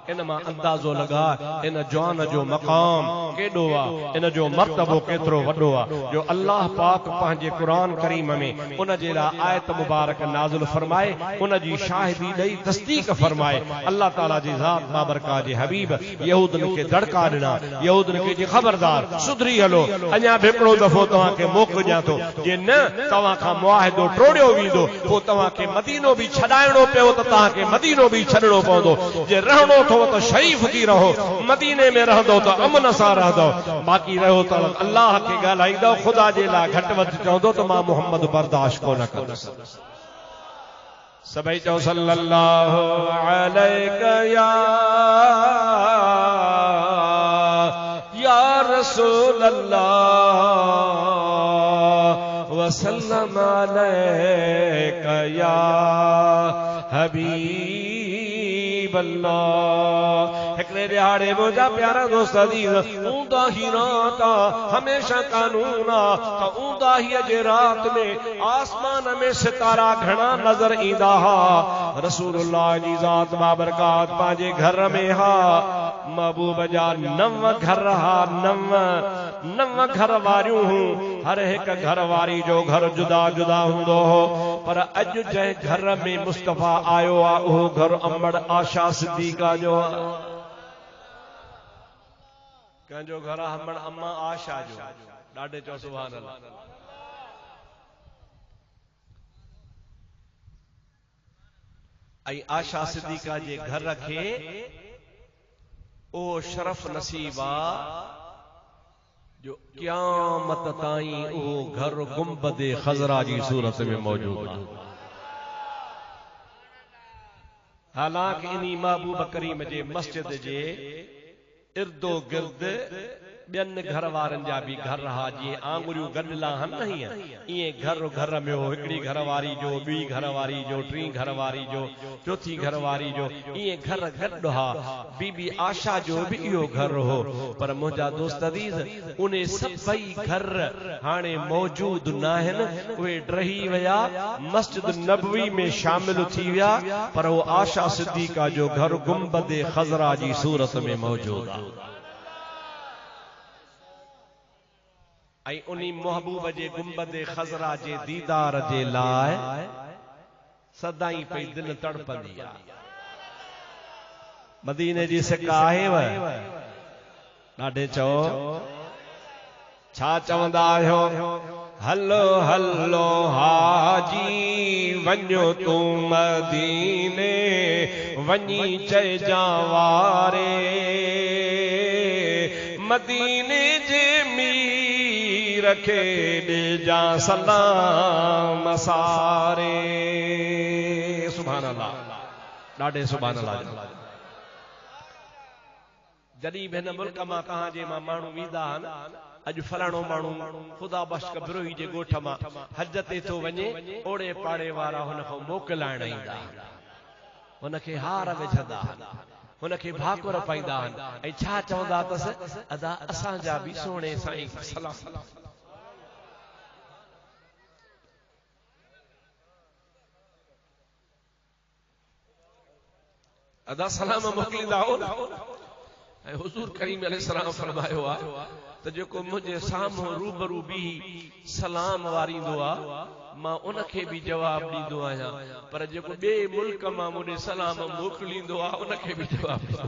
इन मां अंदाजो लगा इन जवान जो मकाम केडो आ इन जो मर्तबो केतरो वडो आ जो अल्लाह पाक पंहिंजे कुरान करीम में उन जे ला आयत मुबारक नाज़िल फरमाए उन जी शाहिदी ॾेई तस्दीक फरमाए अल्लाह ताला जी ज़ात बाबरका जे हबीब यहूदन के दड़का ॾिना यहूदन के जी खबरदार सुधरी हलो अञा भी हिकिड़ो दफ़ो तव्हां खे मौक़ो ॾियां थो जे न तव्हां खां मुआहिदो टोड़ियो वेंदो पोइ तव्हां खे मदीनो भी छॾाइणो पियो त तव्हां खे मदीनो भी छॾणो पवंदो जे रहणो थो त शरीफ थी रहो मदीने में रहंदो त अमन सां रहंदो बाक़ी रहो त अल्लाह खे ॻाल्हाईंदो ख़ुदा जे लाइ घटि वधि चवंदो त मां मोहम्मद बर्दाश्त कोन कंदुसि सभई चओ सल्लल्लाहु अलैहि या रसूल अल्लाह वसल्लम अलैका या हबीब अल्लाह एकड़े दिहाड़े मुझा प्यारा दोस्त अजीज ऊंदा ही रात हमेशा कानून आ ऊंदा ही जे रात में आसमान में सितारा घना नजर ईंदा हा रसूलुल्लाह जी ज़ात बाबरकात पांजे घर में हा महबूब जा 9 घर हा 9 घर वारियूं हूं हर एक घर वारी जो घर जुदा जुदा हुंदो हो पर अज जै घर में मुस्तफा आयो आ वो घर अमड़ आशा सिद्दीका जो कंहिंजो घर अमड़ अम्मा आशा जो ॾाढे चओ सुभान अल्लाह ऐं आशा सिद्दीका जे घर खे ओ शरफ नसीबा जो क़यामत ताईं वो घर गुंबदे खजरा जी सूरत में मौजूद है हालांकि इन्हीं महबूब करीम जे मस्जिद जे इर्दो गिर्द ॿियनि घर वारनि जा भी घर हा जीअं आंगुरियूं गॾिला हन ईअं घर में हो हिकिड़ी घर वारी जो ॿी घर वारी जो टी घर वारी जो चौथी घर वारी जो ईअं घर गॾु हा बीबी आशा जो भी इहो घर हो पर मुंहिंजा दोस्त अज़ीज़ उन्हें सभई घर हाणे मौजूद न आहिनि उहे रही विया मस्जिद नबवी में शामिल थी विया पर वो आशा सिद्दीका जो घर गुंबदे खजरा जी सूरत में मौजूद आहे ऐं उन्हीं महबूब जे गुंबदे खजरा जे दीदार जे लाइ सदाई पई दिल तड़पंदी आहे मदीने जी सिक आहेव ॾाढे चओ छा चवंदा आहियो हलो हलो हाजी वञो तूं मदीने वञी चइजां वारे मदीने जे रखे ॾिजां सलाम सारे सुभान अल्लाह ॾाढे सुभान अल्लाह जॾहिं बि हिन मुल्क मां तव्हांजे मां माण्हू वेंदा आहिनि, अॼु फलाणो माण्हू ख़ुदा बख्श बिरोही जे ॻोठ मां हज ते थो वञे, ओड़े पाड़े वारा हुन खां मोकिलाइण ईंदा आहिनि, हुनखे हार विझंदा आहिनि, हुनखे भाकुर पाईंदा आहिनि ऐं छा चवंदा अथसि, अदा असांजा बि सोणे साईं सलाम। अदा सलाम मोकिलींदा हो ऐं हुज़ूर करीम अलैहिस्सलाम फरमायो आहे त जेको मुंहिंजे साम्हूं रूबरू बि सलाम वारींदो आहे मां उनखे बि जवाब ॾींदो आहियां, पर जेको ॿिए मुल्क मां मुंहिंजे सलाम मोकिलींदो आहे उनखे बि जवाब ॾींदो।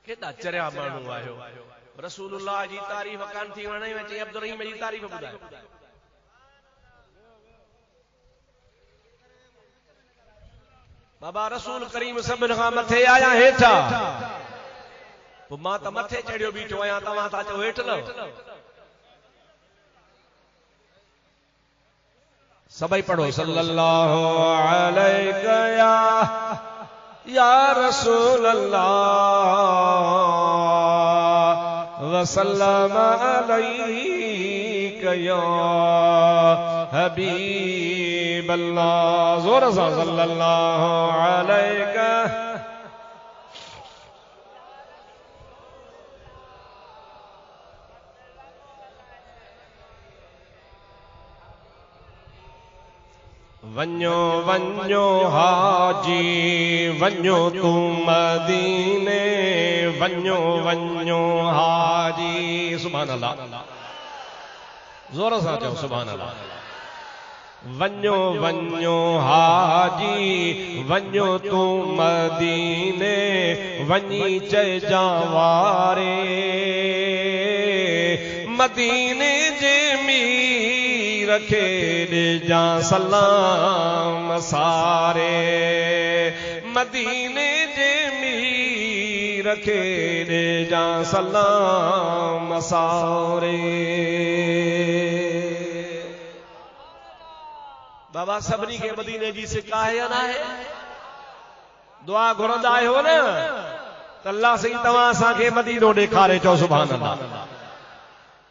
केॾा चरिया माण्हू आहियो, रसूलुल्लाह जी तारीफ़ कान थी वणे अचे अब्दुल रहीम जी तारीफ़ ॿुधायो। बाबा रसूल करीम सभिनि खां मथे आया हेठा, पोइ मां त मथे चढ़ियो बीठो आहियां, तव्हां था चओ हेठि लहो। सभई पढ़ो सल्लल्लाहु अलैहि या रसूल अल्लाह वसल्लम अलैका या हबीब अल्लाह। जोर से सल्लल्लाहु अलैका। वञो वञो हाजी वञो तू मदीने, वञो वञो हाजी। सुभान अल्लाह, जोर सां चओ सुभान अल्लाह। वञो वञो हाजी वञो तू मदीने, वञी चइजां वारे मदीने जे मीर खे ॾिजां सलाम सारे, मदीने जे मीर खे ॾिजां सलाम सारे। बाबा सभिनी खे मदीने जी सिक आहे या न आहे? दुआ घुरंदा आहियो न त अल्लाह सही तव्हां असांखे मदीनो ॾेखारे, चओ सुभान अल्लाह।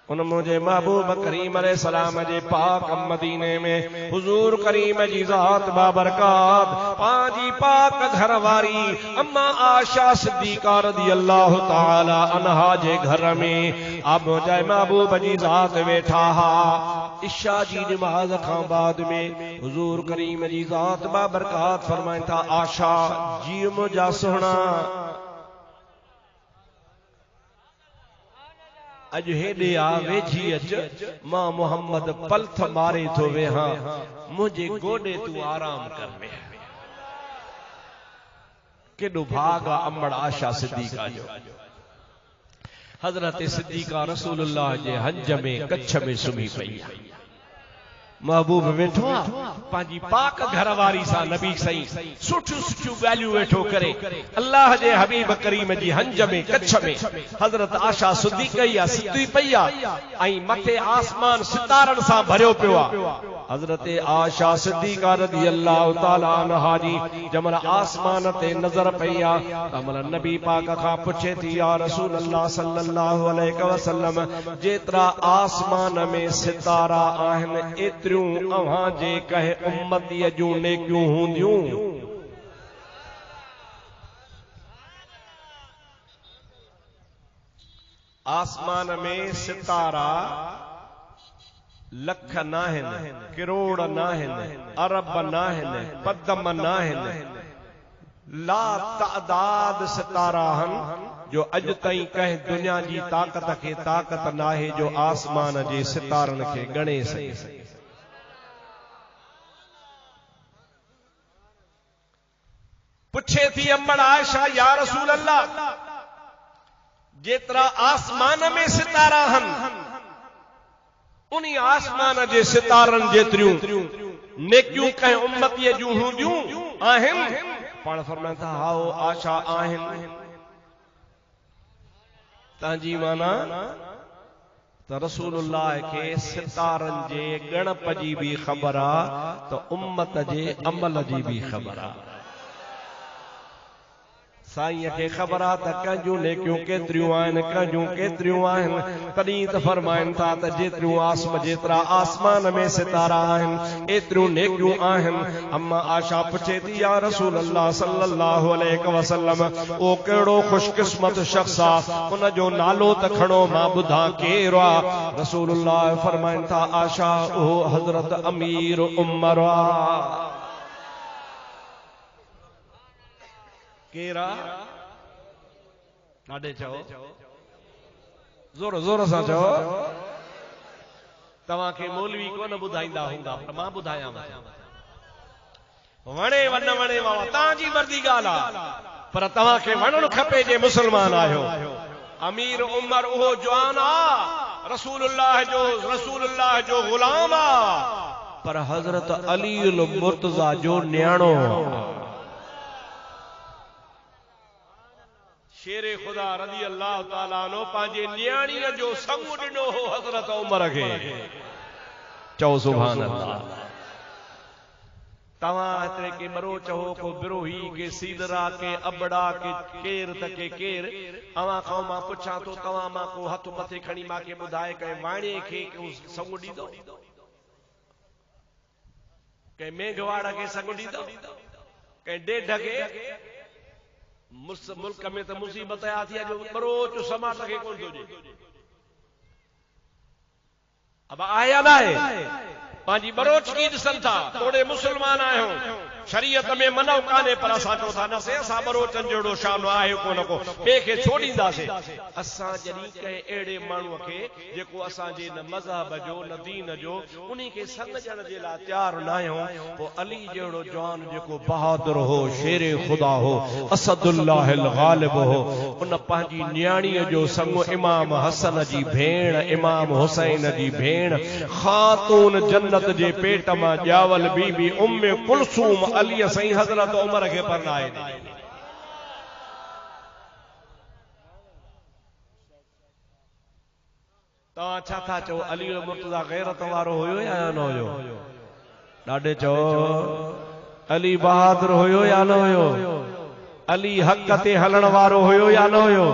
उन मुझे महबूब करीम अलैहिस्सलाम जे पाक मदीने में हुजूर करीम जी ज़ात बाबरकात पांजी पाक घरवारी अम्मा आशा सिद्दीका रज़ियल्लाहु ताला अन्हा जे घर में अब मुझे महबूब जी ज़ात वेठा हा। इशा जी नमाज खां बाद में हुजूर करीम जी ज़ात बाबरकात फरमाइन था, आशा जी मुझा सोहना अज हेॾे आ वेझी अच, मां मोहम्मद पलथ मारे थो वेहा, मुझे गोडे तू आराम कर वे। केॾो भाग आ अम्मड़ आशा सिद्दीका जो। हज़रत सिद्दीका रसूलुल्लाह जे हंज में कच्छ में सुम्ही पई। महबूब वेठो आ पांजी पाक घरवारी सां नबी सही सुठियूं सुठियूं ॻाल्हियूं वेठो करे अल्लाह जे हबीब करीम जी हंज में कच्छ में हज़रत आशा सिद्दीका या सुती पई आ ऐं मथे आसमान सितारनि सां भरियो पियो आ। हज़रत आशा सिद्दीका रज़ियल्लाहु ताला अन्हा जी जमल आसमान ते नज़र पई आ, तमल नबी पाक खां पुछे थी, या रसूल अल्लाह सल्लल्लाहु अलैहि वसल्लम जेतिरा आसमान में सितारा आहिनि एतिरियूं अव्हां जे कंहिं उम्मतीअ जूं नेकियूं हूंदियूं? आसमान में सितारा लख नाहिनि, करोड़ नाहिनि, अरब नाहिनि, पदम नाहिनि, ला तादाद सितारा आहिनि जो अॼु ताईं कंहिं दुनिया जी ताक़त खे ताक़त नाहे जो आसमान जे सितारनि खे ॻणे सघे। पुछे थी अम्मड़ आयशा, या रसूल अल्लाह जेतिरा आसमान में सितारा आहिनि उन्हीं आसमान जे सितारनि जेतिरियूं नेकियूं कंहिं उम्मतीअ जूं हूंदियूं आहिनि? पाण फरमाइनि था, हाओ आशा आहिनि। तांजी माना त रसूलुल्लाह के सितारन जे गणप जी भी खबर आ तो उम्मत जे अमल जी भी खबर आ। साईं के खबर आ त कंजू नेकियूं केतिरियूं आहिनि कंजू केतिरियूं आहिनि। तॾहिं त फरमाइनि था त जेतिरा आसमान में सितारा आहिनि एतिरियूं नेकियूं आहिनि। अम्मा आशा पुछे थी या रसूल अल्लाह सल्लल्लाहु अलैहि वसल्लम ओ कहिड़ो खुशकिस्मत शख्स आ, उन जो नालो त खणो मां ॿुधा केरु आ। रसूलुल्लाह फरमाइनि था आशा ओ हज़रत अमीर उमर आ। केरा ॾाढे चओ ज़ोर ज़ोर सां चओ। तव्हांखे मौलवी कोन ॿुधाईंदा हूंदा पर मां ॿुधायां वणे वन वणे मां तव्हांजी मर्ज़ी ॻाल्हि आहे पर तव्हांखे वणणु खपे जे मुस्लमान आहियो। अमीर उमर उहो जवान आ रसूलुल्लाह जो गुलाम आ पर हज़रत अली मुर्तज़ा जो न्याणो। शेरे खुदा रज़ी अल्लाह ताला नो पंहिंजे न्याणीअ जो संग ॾिनो हो हज़रत उमर खे। चओ सुभान अल्लाह। तव्हां एतिरे के मरो चओ को बिरोही के सीदरा के अबड़ा के केर त के केर। अवां खां मां पुछां तो तव्हां मां को हथ मथे खणी मांखे ॿुधाए कंहिं वाणे खे संग ॾींदो, कंहिं मेघवाड़ खे संग ॾींदो, कंहिं ॾेढ खे। मुल्क में तो मुसीबत आती है जो बरोच समाज के कौन दो। अब आया ना है पांजी बरोच की दिसन था थोड़े मुसलमान आए हो शरीयत में मनो काने पर असा चो था न से असा बरोचन जड़ो शान आयो कोन को बे के छोड़ींदा से। असा जनी के एड़े मानू के जेको असा जे न मजहब जो न दीन जो उन्हीं के संग जण जे ला तैयार न आयो। वो अली जड़ो जवान जेको बहादुर हो शेरे खुदा हो असदुल्लाह अल गालिब हो उन पांजी न्याणीअ जो संग इमाम हसन जी भेण इमाम हुसैन जी भेण खातून जन्नत जे पेट मां जावल बीबी उम्मे कुलसूम अली सही हजरत उमर के परनाए। तो अच्छा था चो अली मुर्तजा गैरत वारो होयो या न होयो? ॾाढे चो अली बहादुर होयो या न होयो? अली हक ते हलण वारो होयो या न होयो?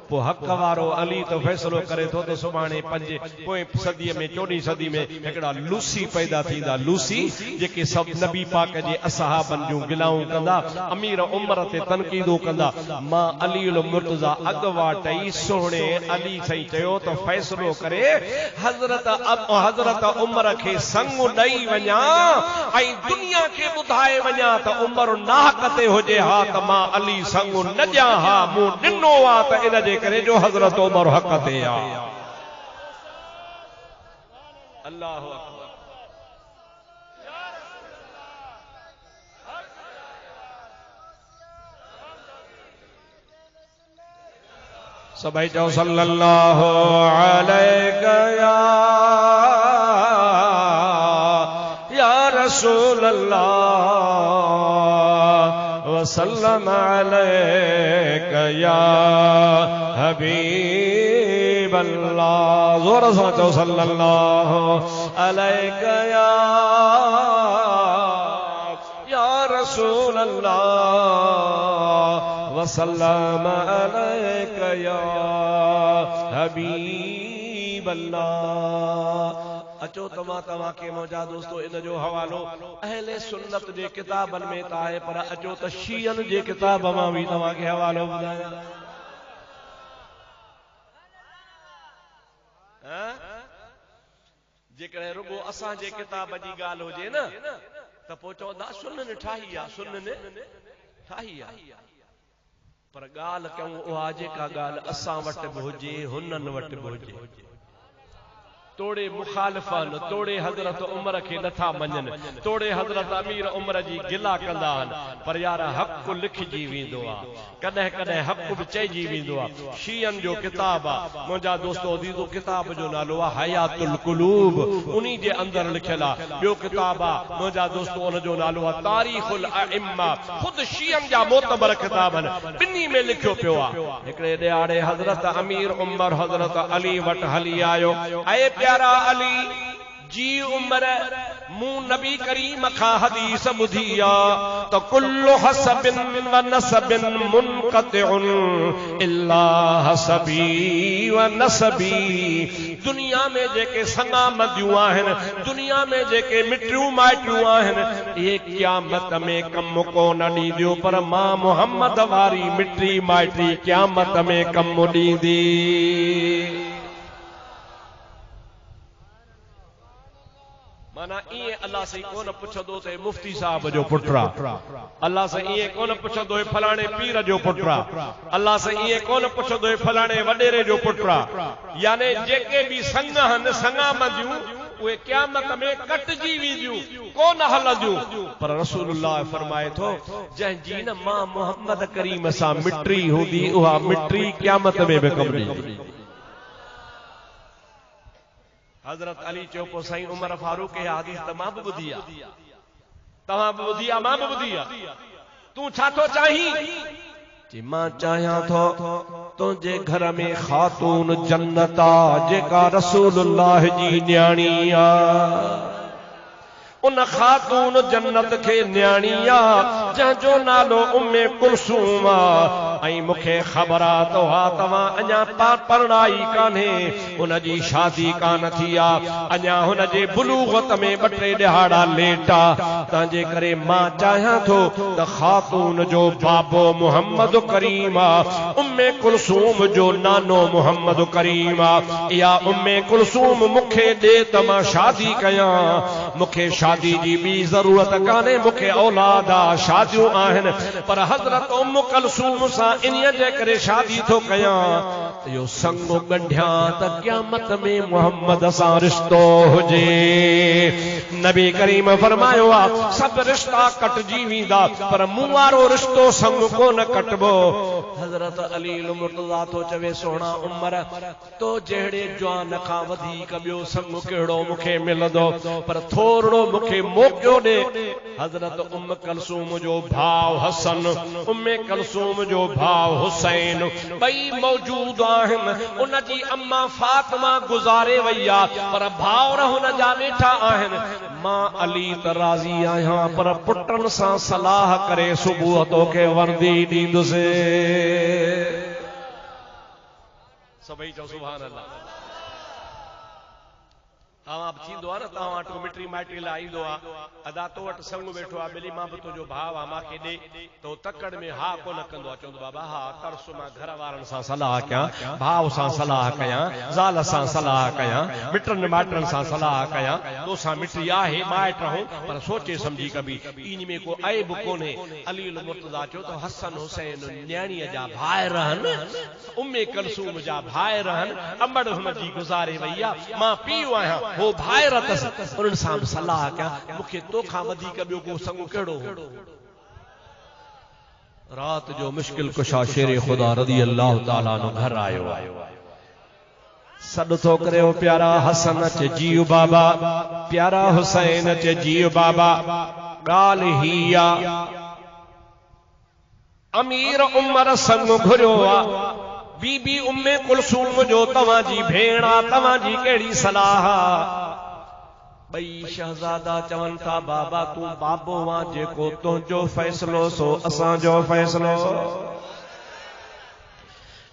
पो हक वारो अली तो फैसलो करे तो सुभाणे पंजे पोइ सदी में 14वीं सदी में एकड़ा लूसी पैदा थींदा। लूसी जेके सब नबी पाक जे असहाबन जो गिलाऊं कंदा अमीर उमर ते तनकीदो कंदा। मां अली मुर्तजा अगवाटई सोहणे अली सही चयो तो फैसलो करे हजरत उमर के संग दई वञा आई दुनिया के बुधाए वञा त उमर नाहक ते होजे हा त मां अली संग न जा हा मु ॾिनो आ त इन जे करे जो हजरत उमर हक ते आ। अल्लाह अकबर। सभई चओ सल्लल्लाहु अलैहि या रसूल अल्लाह वसल्लम अलैका या हबीब अल्लाह। जोर से चो सल्लल्लाहु अलैका या रसूल अल्लाह वसल्लम अलैका या हबीब अल्लाह। अचो तमा के मौजा दोस्तों इन जो हवालो अहले सुन्नत जे किताबन में ता है पर अचो त शीयन जे किताब मां भी तमा के हवालो बुधाया। जेकॾहिं रुगो असां जे किताब जी ॻाल्हि हुजे न त पोइ चवंदा सुनन ठाही आहे सुनन ठाही आहे पर ॻाल्हि कयूं उहा जेका ॻाल्हि असां वटि बि हुजे हुननि वटि बि हुजे। तोड़े मुखालिफन तोड़े हज़रत उमर के नथा मञन तोड़े हज़रत अमीर उमर जी गिला कंदा आहिनि पर यार हक़ लिखिजी वेंदो आहे कॾहिं कॾहिं हक़ बि चइजी वेंदो आहे शीयन जो किताब आहे मुंहिंजा दोस्तो अज़ीज़ो किताब जो नालो आहे हयातुल कुलूब उन्ही जे अंदरि लिखियल आहे ॿियो किताब आहे मुंहिंजा दोस्तो उन जो नालो आहे तारीख़ुल अइम्मा ख़ुदि शीयन जा मोतबर किताब आहिनि ॿिन्ही में लिखियो पियो आहे हिकिड़े ॾियारे हज़रत अमीर उमर हज़रत अली वटि हली आयो ऐं प्यारा अली जी उमर मूं नबी करीम खां हदीस ॿुधी आहे त कुल्लु हसबिन व नसबिन मुनक़तिउन इल्ला हसबी व नसबी दुनिया में जेके संगा मदियूं आहिनि दुनिया में जेके मिटियूं माइटियूं आहिनि इहे क़यामत में कम कोन ॾींदियूं पर मां मुहम्मद वारी मिटी माइटी क़यामत में कम ॾींदी माना इए अल्लाह से कोन पुछंदो ते मुफ्ती साहब जो पुटरा अल्लाह से इए कोन पुछंदो फलाणे पीर जो पुटरा अल्लाह से इए कोन पुछंदो फलाणे वडेरे जो पुटरा यानी जेके भी संग हन संगा मदियूं उहे क़यामत में कटजी वेंदियूं कोन हलंदियूं पर रसूलुल्लाह फरमाए थो जंहिंजी न मां मोहम्मद करीम सां मिट्री हूंदी उहा मिट्री क़यामत में भी कम ॾींदी हज़रत अली चयो पोइ साईं उमर फारूक के हदीस तमाम बि ॿुधी आहे तव्हां बि ॿुधी आहे मां बि ॿुधी आहे तूं छा थो चाहीं जी मां चाहियां थो तुंहिंजे घर में ख़ातून जन्नत आहे जेका रसूलुल्लाह जी न्याणी आहे उन खातून जन्नत के न्याणिया जंहिंजो नालो उम्मे कुलसूम ऐं मूंखे ख़बर आहे त हा तव्हां अञा परणाई कान्हे उन जी शादी कान थी आहे अञा हुन जे बुलूगत में ॿ टे ॾिहाड़ा लेट आहे तंहिंजे करे मां चाहियां थो त खातून जो बाबो मुहम्मद करीम आहे उम्मे कुलसूम जो नानो मुहम्मद करीम आहे इहा उम्मे कुलसूम मूंखे ॾे त मां शादी कयां मूंखे शादी जी भी जरूरत काने मूंखे औलाद आहे शादियूं आहिनि पर हज़रत उम्म कुलसूम सां इन्हीअ जे करे शादी थो कयां त इहो संग ॻंढियां त क़यामत में मुहम्मद सां रिश्तो हुजे नबी करीम फरमायो आहे सभु रिश्ता कटजी वेंदा पर मूं वारो रिश्तो संग कोन कटबो हज़रत अली मुर्तज़ा थो चवे सोना उमर तो जहिड़े जवान खां वधीक ॿियो संग कहिड़ो मूंखे मिलंदो पर थोरो मूंखे मौक़ो ॾे हज़रत उम्म कुलसूम जो भाउ हसन उम्मे कुलसूम जो भाउ हुसैन ॿई मौजूद आहिनि उन जी अम्मा फातिमा गुज़ारे वई आहे पर भाउर हुन जा वेठा आहिनि मां अली त राज़ी आहियां पर पुटनि सां सलाह करे सुबुह तोखे वर्दी ॾींदुसि सभई चओ सुभान अल्लाह तव्हां थींदो आहे न तव्हां वटि मिटी माइटी लाइ ईंदो आहे अदा तो वटि संग वेठो आहे मिली मां बि तुंहिंजो भाउ आहे मूंखे ॾे त तकड़ में हा कोन कंदो आहे चवंदो बाबा हा तरसु मां घर वारनि सां सलाह कयां भाउ सां सलाह कयां ज़ाल सां सलाह कयां मिटनि माइटनि सां सलाह कयां तोसां मिटी आहे माइट रहूं पर सोचे सम्झी कबी इन में को ऐब कोन्हे अली मुर्तज़ा चयो त हसन हुसैन न्याणीअ जा भाइर आहिनि उम्मे कुलसूम जा भाइर आहिनि अमड़ हुन जी गुज़ारे वई आहे मां पीउ आहियां वो भाइर अथसि उन्हनि सां बि सलाह कयां मूंखे तोखां वधीक ॿियो को संग कहिड़ो रात जो मुश्किल कुशा शेर खुदा रज़ी अल्लाह ताला नो घर आयो सॾु थो करे प्यारा हसन चे जीउ बाबा प्यारा हुसैन चे जीउ बाबा ॻाल्हि ही आ अमीर उमर संग घुरियो आ बीबी उम्मे कुलसूम जो तव्हां जी भेण आ तव्हां जी कहिड़ी सलाह ॿई शहजादा चवनि था बाबा तूं बाबो आ जेको तुंहिंजो फ़ैसिलो सो असांजो फ़ैसिलो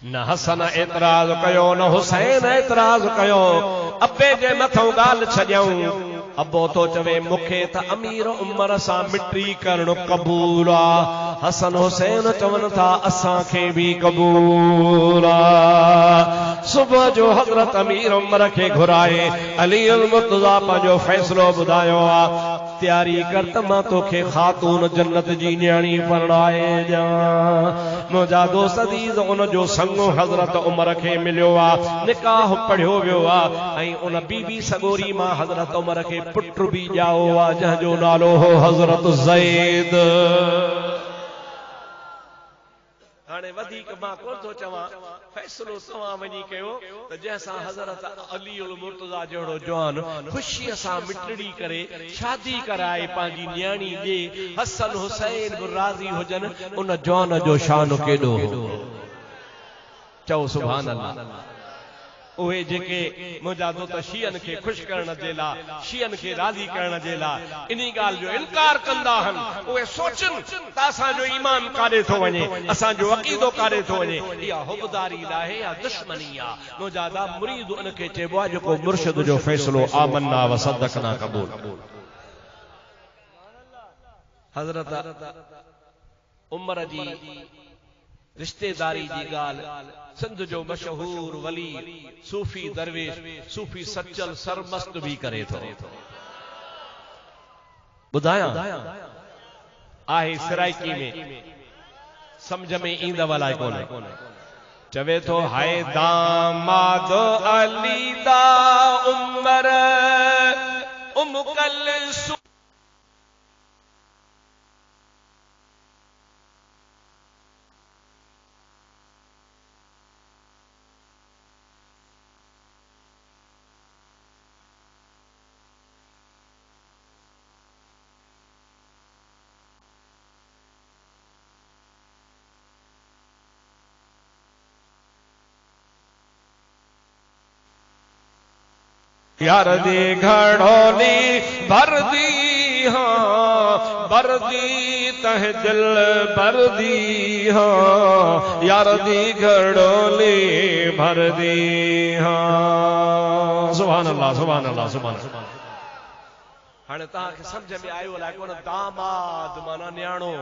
न हसन एतराज़ कयो न हुसैन एतराज़ कयो अब्बे जे मथों ॻाल्हि छॾियऊं अबो तो चवे मूंखे त अमीर उमर सां मिटी करणु क़बूल आ हसन हुसैन चवनि था असांखे बि क़बूल आ सुबुह जो हज़रत अमीर उमर खे घुराए अली मुर्तज़ा पंहिंजो फ़ैसिलो ॿुधायो आ तैयारी कर त मां तोखे खातून जन्नत जी न्याणी परणाए जा। मुंहिंजा दोस्त अज़ीज़ उन जो संगो हज़रत उमर खे मिलियो आ, निकाह पढ़ियो वियो आ ऐं उन बीबी सगोरी मां हज़रत उमर खे पुट बि ॼाओ आ जंहिंजो नालो हो हज़रत ज़ैद। हाणे वधीक मां कोन थो चवां, फैसलो तव्हां वञी कयो त जंहिंसां हज़रत अली उल मुर्तज़ा जहिड़ो जवान ख़ुशीअ सां मिटड़ी करे शादी कराए पंहिंजी न्याणी ॾे, हसन हुसैन बि राज़ी हुजनि, उन जवान जो शान केॾो हो। चओ सुभान अल्लाह। उहे जेके मुंहिंजा दोस्त शीयन खे ख़ुशि करण जे लाइ, शीयन खे राज़ी करण जे लाइ इन्ही ॻाल्हि जो इनकार कंदा आहिनि, उहे सोचनि त असांजो ईमान काॾे थो वञे, असांजो अक़ीदो काॾे थो वञे, इहा हुबदारी आहे या दुश्मनी आहे। मुंहिंजा दा मुरीद उनखे चइबो आहे जेको मुर्शिद जो फ़ैसिलो आमन्ना व सदक़ना क़बूल। हज़रत उमर जी रिश्तेदारी जी ॻाल्हि, सिंध जो मशहूर वली सूफी दरवेश, सूफी सचल सरमस्त भी करे थो। ॿुधायां आहे सिराइकी में, समझ में ईंदव अलाए कोन्हे। चवे थो हाय दामाद अली दा उमर उमकल यार दी घड़ोली भर दी हाँ, भर दी तह दिल भर दी हाँ, यार दी घड़ोली भर दी हाँ। सुभान अल्लाह सुभान अल्लाह सुभान अल्लाह। हाणे तव्हांखे सम्झ में आयो अलाए कोन, दामाद माना न्याणो,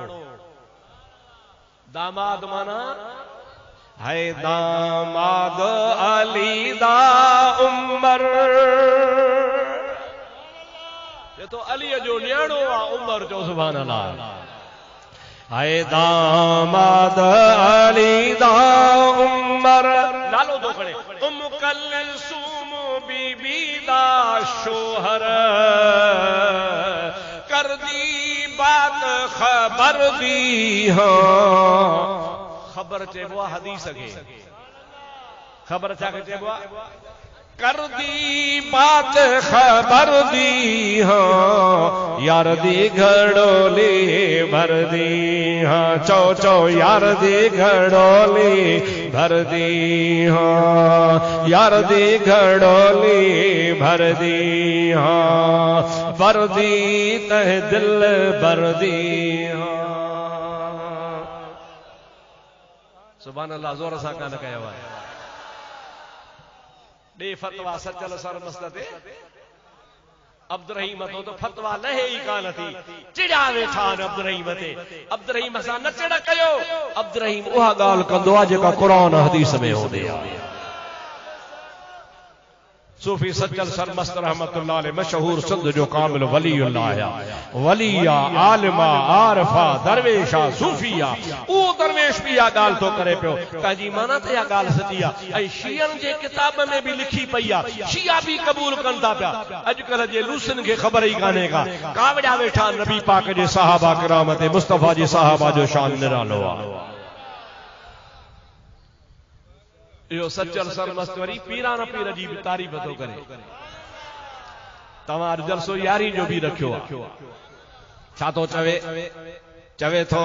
दामाद माना है दामाद अली दा उमर, ये तो अली जो न्याणो आ उमर जो। सुभान अल्लाह। है दामाद अली दा उमर, नालो दो खड़े, उम कलसूम बीबी दा शोहर, कर दी बात खबर दी हाँ। खबर चेबो हदीस के, खबर छा के चेबो, कर दी बात खबर दी हाँ, यार दी घड़ोली भर दी हाँ। चौ चौ यार दी घड़ोली भर दी हाँ, यार दी घड़ोली भर दी हाँ, भर दी तह दिल भर दी हाँ। सुभान अल्लाह। जोर सां कान कयो आहे। ॾे फतवा सचल सर मस्तते अब्दुल रहीम तो तो फतवा लहे ही कान थी, चिड़ा वेठा अब्दुल रहीम ते। अब्दुल रहीम सां न चिड़ कयो, अब्दुल रहीम उहा ॻाल्हि कंदो आहे जेका क़ुरान हदीस में हूंदी आहे। सूफी सचल सरमस्त रहमतुल्लाह अलैह मशहूर सिंध जो कामिल वलीउल्लाह, वलिया आलिमा आरफा दरवेशा सूफिया, वो दरवेश भी या गाल तो करे पियो तंहिंजी माना त या गाल सची आहे। ऐं शियन जे किताब में भी लिखी पई आहे, शिया भी कबूल कनि था पिया। अॼुकल्ह जे लूसन खे ख़बर ई कान्हे का, कावड़ा वेठा नबी पाक जे सहाबा किराम ते, मुस्तफा जे सहाबा जो शान निरालो आहे। यो सचल सरमस्त वरी पीरान पीर जी भी तारीफ़ थो करे। तव्हां जलसो यारी जो भी रखियो आहे। छा थो चवे, चवे थो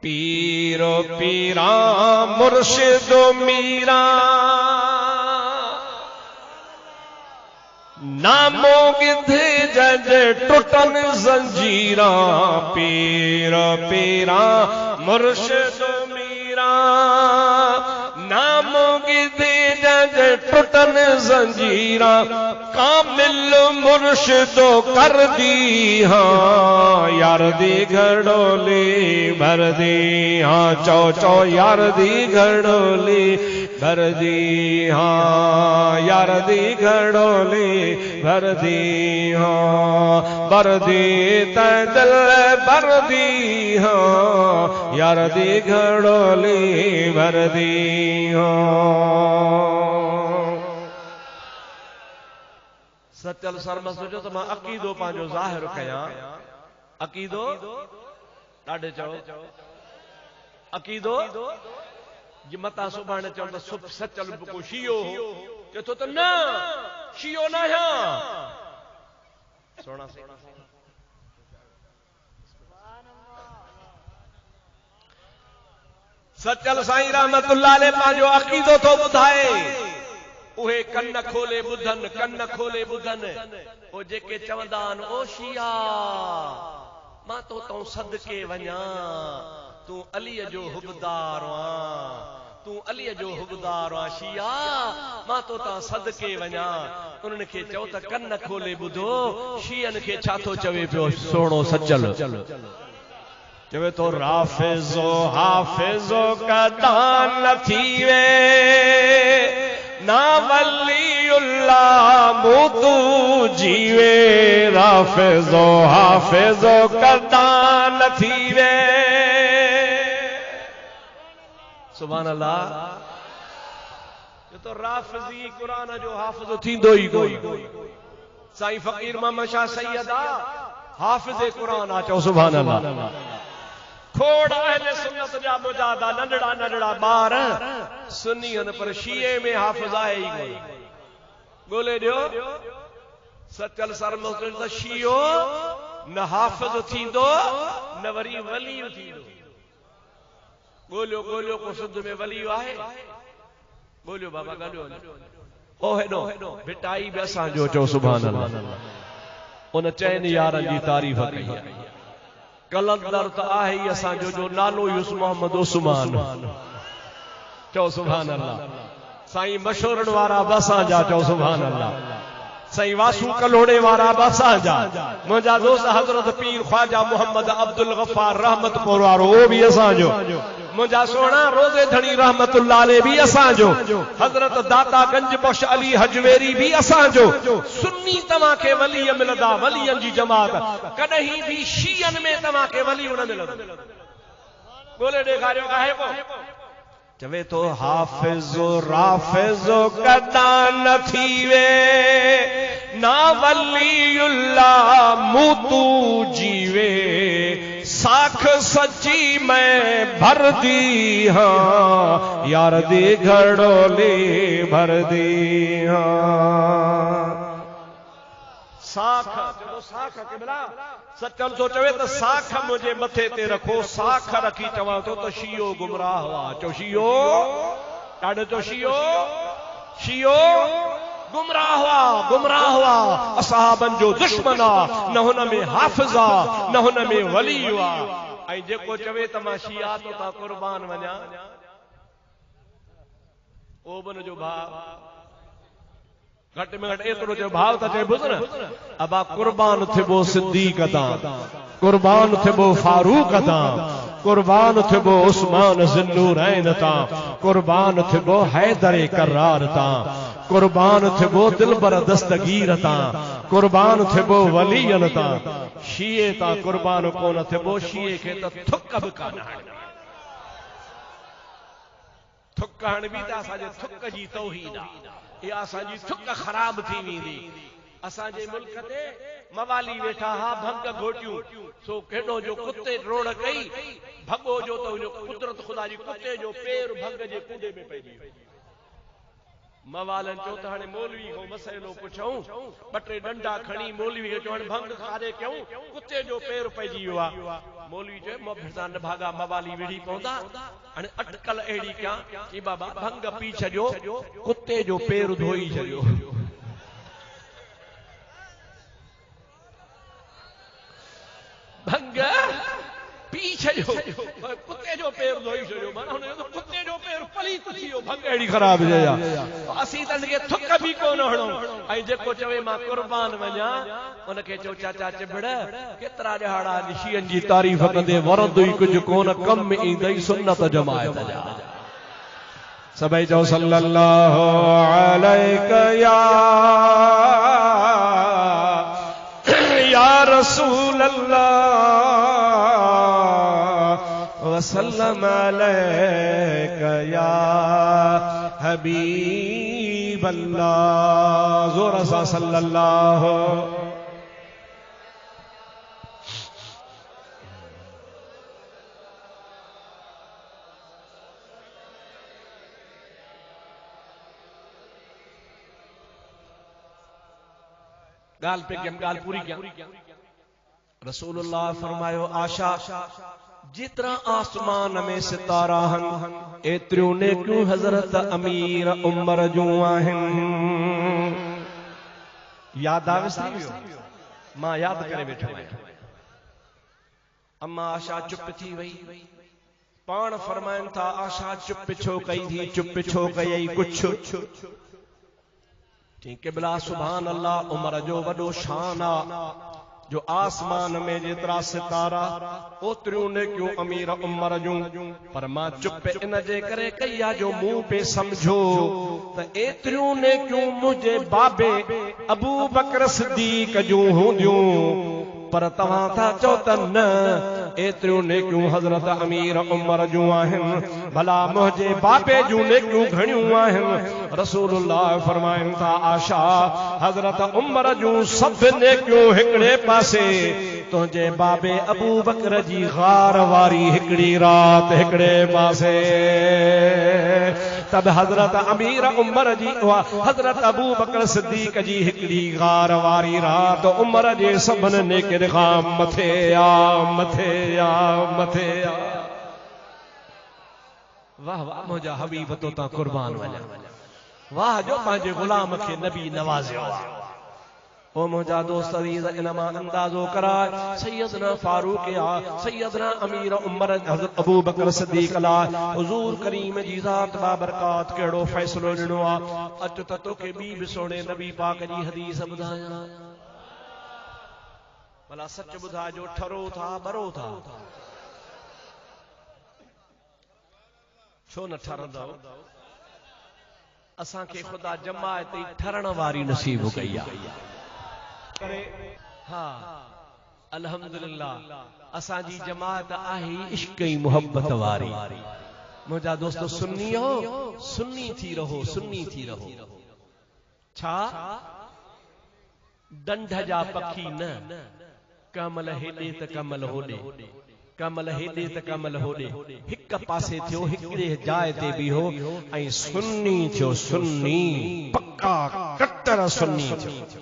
पीरो पीरा मुर्शिदो मीरा, नामो गिधे जज टुटन जंजीरा, पीरो पीरा मुर्शिदो मीरा, नामो गिधे जज टुटन जंजीरा, कामिल मुर्शिदो कर दी हाँ, यार दी घड़ोली भर दी हाँ। चौ चौ यार दी घड़ोली भरदी हाँ यार दी घड़ोली भरदी हाँ भरदी दिल भरदी हाँ यार दी घड़ोली भरदी हाँ। सचल सरमस जो तो मां अकीदो पांजो ज़ाहिर कया अकीदो ॾाढे चओ अकीदो जे मता सुभाणे चओ त सचल को शियो हो चतो त न शियो न है सोना सचल साईं रहमतुल्लाह अलैह पांजो अकीदो तो बुधाए उहे कन्न खोले बुधन कन्न खोले बुधन ओ जेके चवंदान ओ शिया मां तो सदके वञा तू अलीअ जो हुबदार तू अलीअ जो हुबदार शिया मां तो सदके वञा उन्हनि खे चओ त कन्न खोले बुधो शियन खे छा थो चवे पियो सोणो सचल चवे तो राफिजो हाफिजो कदान थी वे ना वलीउल्लाह मुतू जीवे राफिजो हाफिजो कदान थी वे सुभान अल्लाह ये तो राफिजी कुरान जो हाफिज थींदो ही कोई साईं फकीर मोहम्मद शाह सैयदा हाफिज कुरान आ चओ सुभान अल्लाह खोड़ अहले सुन्नत जा मुजादा नंढड़ा नंढड़ा बार सुन्नी पर शिये में हाफिज आहे ही कोई बोले दियो सचल सरमस त शियो न हाफिज थींदो न वरी वली थींदो बोलियो बोलियो को सिंध में वली आहे बोलियो बाबा गालियो ओ हेडो बिटाई बि असां जो चओ सुभान अल्लाह उन चइनि यारनि जी तारीफ़ कई कलंदर त आहे ही असां जो नालो यूस मोहम्मद उस्मान चओ सुभान अल्लाह साईं मशहूरन वारा बसां जा चओ सुभान अल्लाह साईं वासू कलोड़े वारा बसां जा मुंहिंजा दोस्त हजरत पीर ख्वाजा मोहम्मद अब्दुल गफ्फार रहमतपुर वारो वो भी असां जो मुंहिंजा सोना रोज़े धणी रहमतुल्लाह अलैह भी असां जो हजरत दाता गंज बख्श अली हजवेरी भी असां जो सुन्नी तव्हां खे वली मिलंदा वलियन जी जमात कॾहिं भी शियन में तव्हां खे वली न मिलंदा बोले ॾेखारियो काहे को चवे तो हाफिजो राफिजो कदा न थी वे ना वलीउल्लाह मुतू जीवे साख सच्ची मैं भर दी हाँ यार दी घड़ोली भर दी हाँ साख चलो साख किबला सचल तो चवे तो साख मुझे मथे ते रखो साख रखी चवा तो शियो गुमराह हुआ चो शियो ॾाढो चो शियो शियो गुमराह हुआ असहाबन जो दुश्मन आ न हुन में हाफिज आ न हुन में वली आ ऐं जेको चवे त मां शिया तो ता कुर्बान वञा ओबन जो भाव घट में घट एतिरो जो भाव त चए बुज़ न अबा कुर्बान थिबो सिद्दीक ता कुर्बान थिबो फारूक ता कुर्बान थिबो उस्मान ज़िन्नूरैन ता कुर्बान थिबो हैदर करार ता कुर्बान थिबो दिलबर दस्तगीर ता कुर्बान थिबो वलियन ता शिये ता कुर्बान कोन थिबो शिये खे त थुक बि कान थुक हण बि त असांजे थुक जी तौहीद आहे या असांजी थुक ख़राब थी वेंदी असांजे मुल्क ते मवाली वेठा हा भंग घोटियूं सो केॾो जो कुते रोड़ कई भगो जो तो कुदरत खुदा जी कुते जो पैर भंग जे कूड़े में पइजी मवालन चो त हाणे मौलवी को मसइलो पुछऊं ॿ टे डंडा खणी मौलवी खे चवण भंग खारे कयूं कुते जो पैर पइजी वियो आहे मौलवी चए मां भिड़दा न भागा मवाली विड़ी पवंदा हाणे अटकल अहिड़ी कयां कि बाबा भंग पी छॾियो कुते जो पैर धोई छॾियो भंग पी छॾियो कुते जो पैर धोई छॾियो माना हुन जो कुते जो पैर पलीत थी वियो भंग अहिड़ी ख़राब जया असीं त हिनखे थुक बि कोन हणूं ऐं जेको चवे मां कुर्बान वञा उनखे चओ चाचा चिबड़ केतिरा ॾहाड़ा शियनि जी तारीफ़ कंदे वरंदो ई कुझु कोन कम ईंदई सुन्नत जमायत जा सभई चओ सल्लल्लाहु अलैका या रसूल अल्लाह वसल्लम अलैका या हबीब अल्लाह। जोर सा सल्लल्लाहु। गाल पे हम गाल पूरी क्या रसूलुल्लाह फरमायो आशा जितना आसमान में सितारा हन एतिरियूं ने क्यों हजरत अमीर उमर जूं आहिनि। याद आविस थी वियो मां याद करे वेठो आहियां। अम्मा आशा चुप थी वई। पाण फरमाइनि था आशा चुप छो कई थी चुप छो कई कुछ ठीक है बिला सुभान अल्लाह उमर जो वडो शान आ जो आसमान में जेतरा सितारा ओतरियूं ने क्यों अमीर उमर जूं पर मां चुप इन जे करे कई आ जो मुंह पे समझो त एतरियूं ने क्यों मुझे बाबे अबू बकर सिद्दीक जूं हूंदियूं पर तव्हां था चओ त न एतरियूं ने क्यों हजरत अमीर उमर जूं आहिनि भला मुंहिंजे बाबे जूं ने क्यों घणियूं आहिनि। रसूलुल्लाह फरमाइनि था आशा हजरत उमर जूं सभ ने क्यों हिकिड़े पासे तुंहिंजे बाबे अबू बकर जी गार वारी हिकिड़ी रात हिकिड़े पासे तब हजरत अमीर उमर जी हजरत अबू बकर सिद्दीक जी हिकिड़ी गार वारी रात उमर जे सभिनि ने किरगाम मथे आ मथे आ मथे आ। वाह वाह मुंहिंजा हबीब तो ता कुर्बान वञा वाह जो पंहिंजे गुलाम खे नबी नवाज़ियो। ओ मुंहिंजा दोस्त अज़ीज़ इन मां अंदाज़ो कराए सैयदना फारूक आ सैयदना अमीर उमर हज़रत अबू बकर सिद्दीक़ ला हुज़ूर करीम जी ज़ात बाबरकात कहिड़ो फ़ैसिलो ॾिनो आ। अचु त तोखे ॿी बि सोणे नबी पाक जी हदीस ॿुधायां भला सच ॿुधाइजो ठरो था बरो था छो न ठरंदव। असांखे ख़ुदा जमायत ठरण वारी नसीब कई आहे। हाँ अल्हम्दुलिल्लाह असांजी जमात आहे इश्क ई मोहब्बत वारी। मुंहिंजा दोस्त सुन्नी हो सुन्नी थी रहो सुन्नी थी रहो। छा डंढ जा पखी न कमल हेॾे त कमल होॾे कमल हेॾे त कमल होॾे हिक पासे थियो हिकिड़े जाइ ते बीहो ऐं सुन्नी थियो सुन्नी पक्का कट्टर सुन्नी थियो।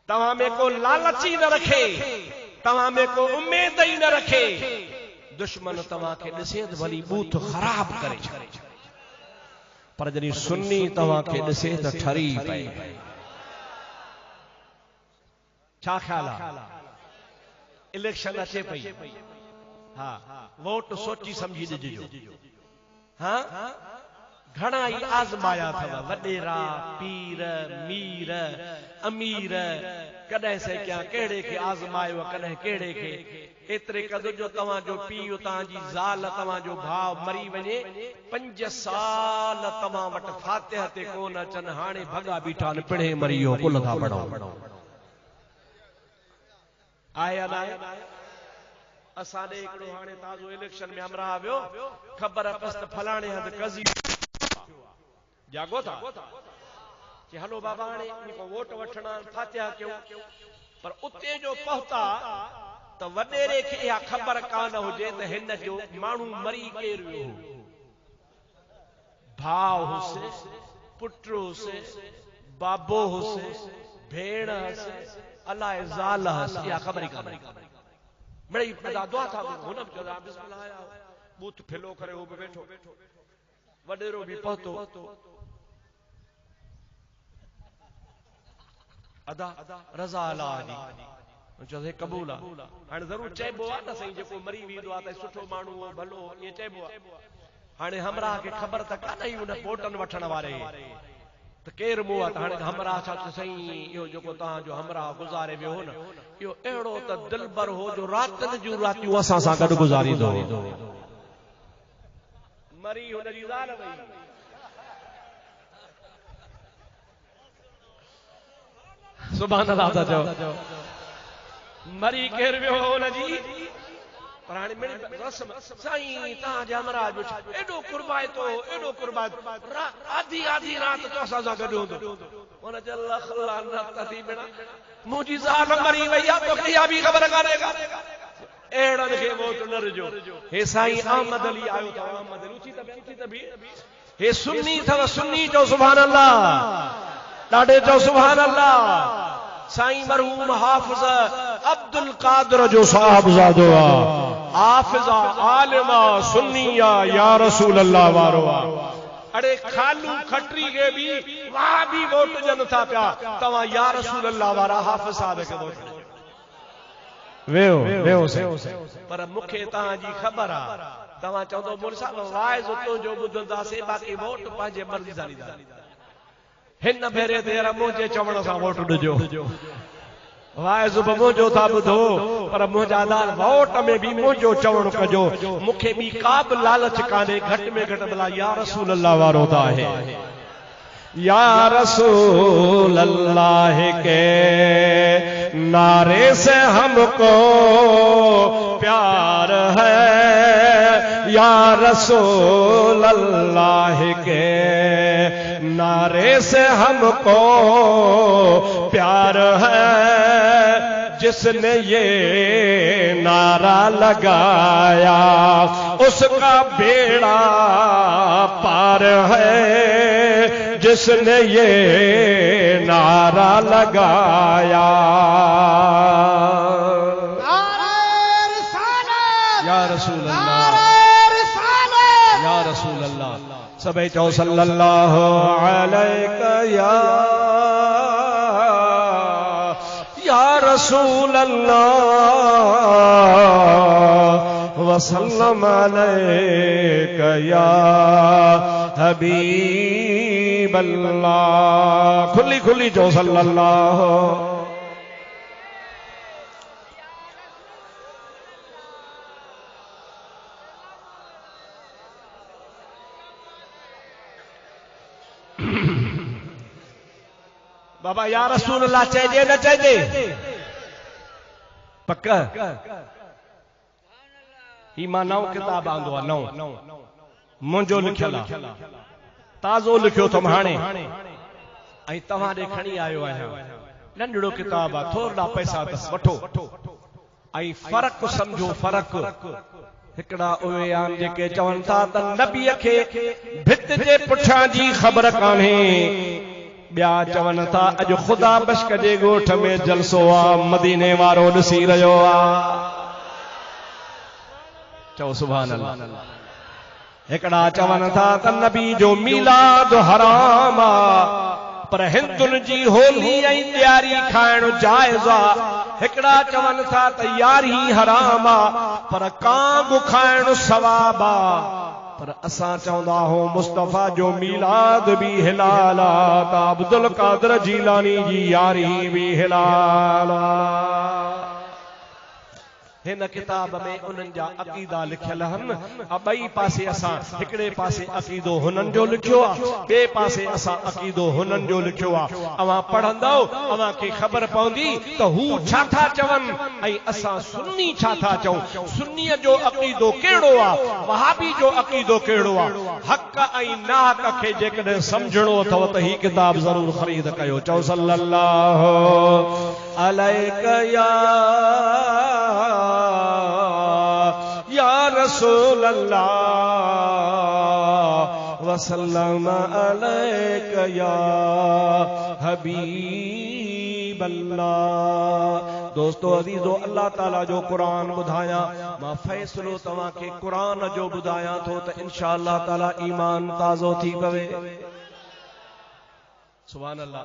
तव्हां में को लालची न रखे तव्हां में को उम्मीद ही न रखे दुश्मन तव्हां खे ॾिसे त भली बूथ ख़राब करे पर जॾहिं सुन्नी तव्हां खे ॾिसे त ठरी पए। छा ख़्याल आहे इलेक्शन अचे पई हाँ वोट सोची समझी ॾिजो। हाँ घणा ई आज़माया अथव वॾेरा पीर मीर अमीर कॾहिं से क्या कहिड़े खे आज़मायो कॾहिं कहिड़े खे एतिरे क़दुर जो तव्हांजो पीउ तव्हांजी ज़ाल तव्हांजो भाउ मरी वञे 5 साल तव्हां वटि फातिह ते कोन अचनि हाणे भॻा बीठा न पिणे मरी वियो कुल था पढ़ो आहे अलाए। असां ॾे हिकिड़ो हाणे ताज़ो इलेक्शन में हमरा वियो ख़बर पस्त फलाणे हंधि कज़ी जागो था कि हलो बाबा हाणे वोट वठणा फातिहा कयूं पर उते जो पहुता त वॾेरे खे इहा ख़बर कान हुजे त हिन जो माण्हू मरी केरु वियो भाउ हुसे पुट हुसे बाबो हुसे भेण हुसे अलाए ज़ाल हुसे इहा ख़बर ई कान मिड़ई दुआ था हुन बि चयो बिस्मिल्लाह बूथ फिलो करे हो बि वेठो वॾेरो बि पहुतो अदा रज़ा अला चयोसि क़बूल आहे हाणे ज़रूर चइबो आहे न साईं जेको मरी वेंदो आहे त सुठो माण्हू हो भलो ईअं चइबो आहे। हाणे हमरा खे ख़बर त कान हुई उन वोटनि वठण वारे त केरु मूं आहे त हाणे हमरा छा साईं इहो जेको तव्हांजो हमरा गुज़ारे वियो हो न इहो अहिड़ो त दिलबर हो जो रातनि जूं रातियूं असां सां गॾु गुज़ारींदो ज़ाल वई सुभान अल्लाह था जो मरी केर वियो हुन जी पर हाणे मेरी रस्म साईं तव्हां जा महाराज एॾो कुर्बाए तो एॾो कुर्बाए आधी आधी रात तो असां सां गॾु हूंदो हुन जे लख लानत थी भेण मुंहिंजी ज़ाल मरी वई आहे तोखे इहा बि ख़बर कान्हेगा अहिड़नि खे वोट न ॾिजो हे साईं अहमद अली आयो अथव अहमद अली उची तबी हे सुन्नी अथव सुन्नी चओ सुभान अल्लाह ॾाढे चओ सुभान अल्लाह साईं मरहूम हाफ़िज़ अब्दुल कादिर जो साहिबज़ादो आहे हाफ़िज़ आलिमा सुन्निया या रसूल अल्लाह वारो आहे अड़े खालू खटरी के भी वहां भी वोट ॾियनि था पिया तव्हां या रसूल अल्लाह वारा हाफ़िज़ साहब खे वोट ॾियो वेहो पर मूंखे तव्हांजी ख़बर आहे तव्हां चवंदो मोल साहब वाइज़ तुंहिंजो ॿुधंदासीं बाक़ी वोट पंहिंजे मर्ज़ी सां ॾींदा हिन भेरे ते मुंहिंजे चवण सां वोट ॾिजो वाइज़ बि मुंहिंजो था ॿुधो पर मुंहिंजा दार वोट में बि मुंहिंजो चवण कजो मूंखे बि का बि लालच कान्हे घटि में घटि भला या रसूल अल्लाह वारो त आहे या रसूल अल्लाह के नारे से हमको प्यार है या रसूल अल्लाह के नारे से हमको प्यार है जिसने ये नारा लगाया उसका बेड़ा पार है जिसने ये नारा लगाया या रसूल अल्लाह या रसूल अल्लाह सबे चौ सल्लल्लाहु अलैहि या रसूल अल्लाह वसल्लम अलैका या हबीब अल्लाह खुली खुली जो सल्लल्लाहु बाबा या रसूल अल्लाह चइजे न चइजे पक्का ही मां नओं किताब आंदो आहे नओं मुंहिंजो लिखियल आहे ताज़ो लिखियो अथमि हाणे ऐं तव्हां ॾे खणी आयो आहियां नंढड़ो किताब आहे थोरा पैसा अथसि वठो ऐं फ़र्क़ु सम्झो फ़र्क़ु हिकिड़ा उहे आहिनि जेके चवनि था त नबीअ खे भित जे पुठियां जी ख़बर कान्हे ॿिया चवनि था अॼु ख़ुदा बश्क जे ॻोठ में जलसो आहे मदीने वारो ॾिसी रहियो आहे चओ सुभान अल्लाह हिकिड़ा चवनि था त नबी जो मीलाद हराम आहे पर हिंदुनि जी होली ऐं ॾियारी खाइण जाइज़ आहे हिकिड़ा चवनि था त यारी हराम आहे पर कांग खाइण सवाब आहे पर असां चवंदा हो मुस्तफ़ा जो मीलाद भी हिलाल आहे त अब्दुल कादिर जीलानी जी यारी भी हिलाल आहे हिन किताब में उन्हनि जा अक़ीदा लिखियल आहिनि ॿई पासे असां हिकिड़े पासे अक़ीदो हुननि जो लिखियो आहे ॿिए पासे असां अक़ीदो हुननि जो लिखियो आहे अवां पढ़ंदव अवां खे ख़बर पवंदी त हू छा था चवनि ऐं असां सुन्नी छा था चऊं सुन्नीअ जो अक़ीदो कहिड़ो आहे वहाबी जो अक़ीदो कहिड़ो आहे हक़ ऐं नाहक़ खे जेकॾहिं सम्झणो अथव त ही किताब ज़रूरु ख़रीद कयो चओ सल्लल्लाहु अलैका या रसूल अल्लाह वसल्लम अलैका या हबीब अल्लाह दोस्तों अजीजो अल्लाह ताला जो कुरान ॿुधायां मां फ़ैसिलो तव्हां खे कुरान जो ॿुधायां थो त इंशाअल्लाह ताला ईमान ताज़ो थी पवे सुभान अल्लाह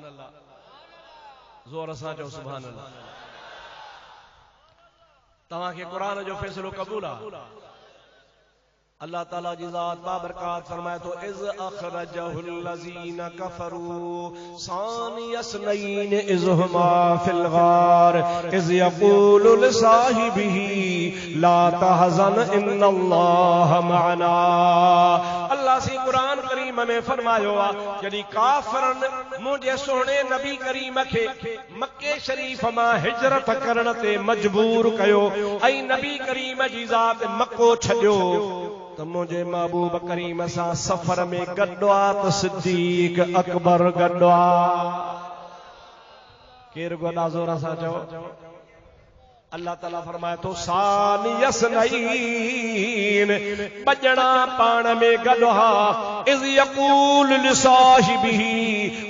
ज़ोर सां चओ सुभान अल्लाह तव्हां खे कुरान जो फ़ैसिलो क़बूल आहे अल्लाह ताला जी ज़ात बाबरकात फरमाए तो इज़ अखरजहुल लज़ीना कफ़रू सानी अस्नैन इज़ हुमा फिल गार इज़ यक़ूलु लिसाहिबिही ला तहज़न इन्नल्लाह मअना। अल्लाह सी कुरान करीम में फरमायो आ जॾहिं काफ़िरन मुंहिंजे सोहणे नबी करीम खे मक्के शरीफ मां हिजरत करण ते मजबूर कयो ऐं नबी करीम जी ज़ात मक्को छॾियो तो मुझे महबूब करीम सां सफर में गड्डा तो सिद्दीक अकबर गड्डा केर गोदा जोर सां चओ। अल्लाह ताला फरमाए तो सानियस नईन बजणा पाण में गॾहा इज़ यक़ूल लिसाहिबिही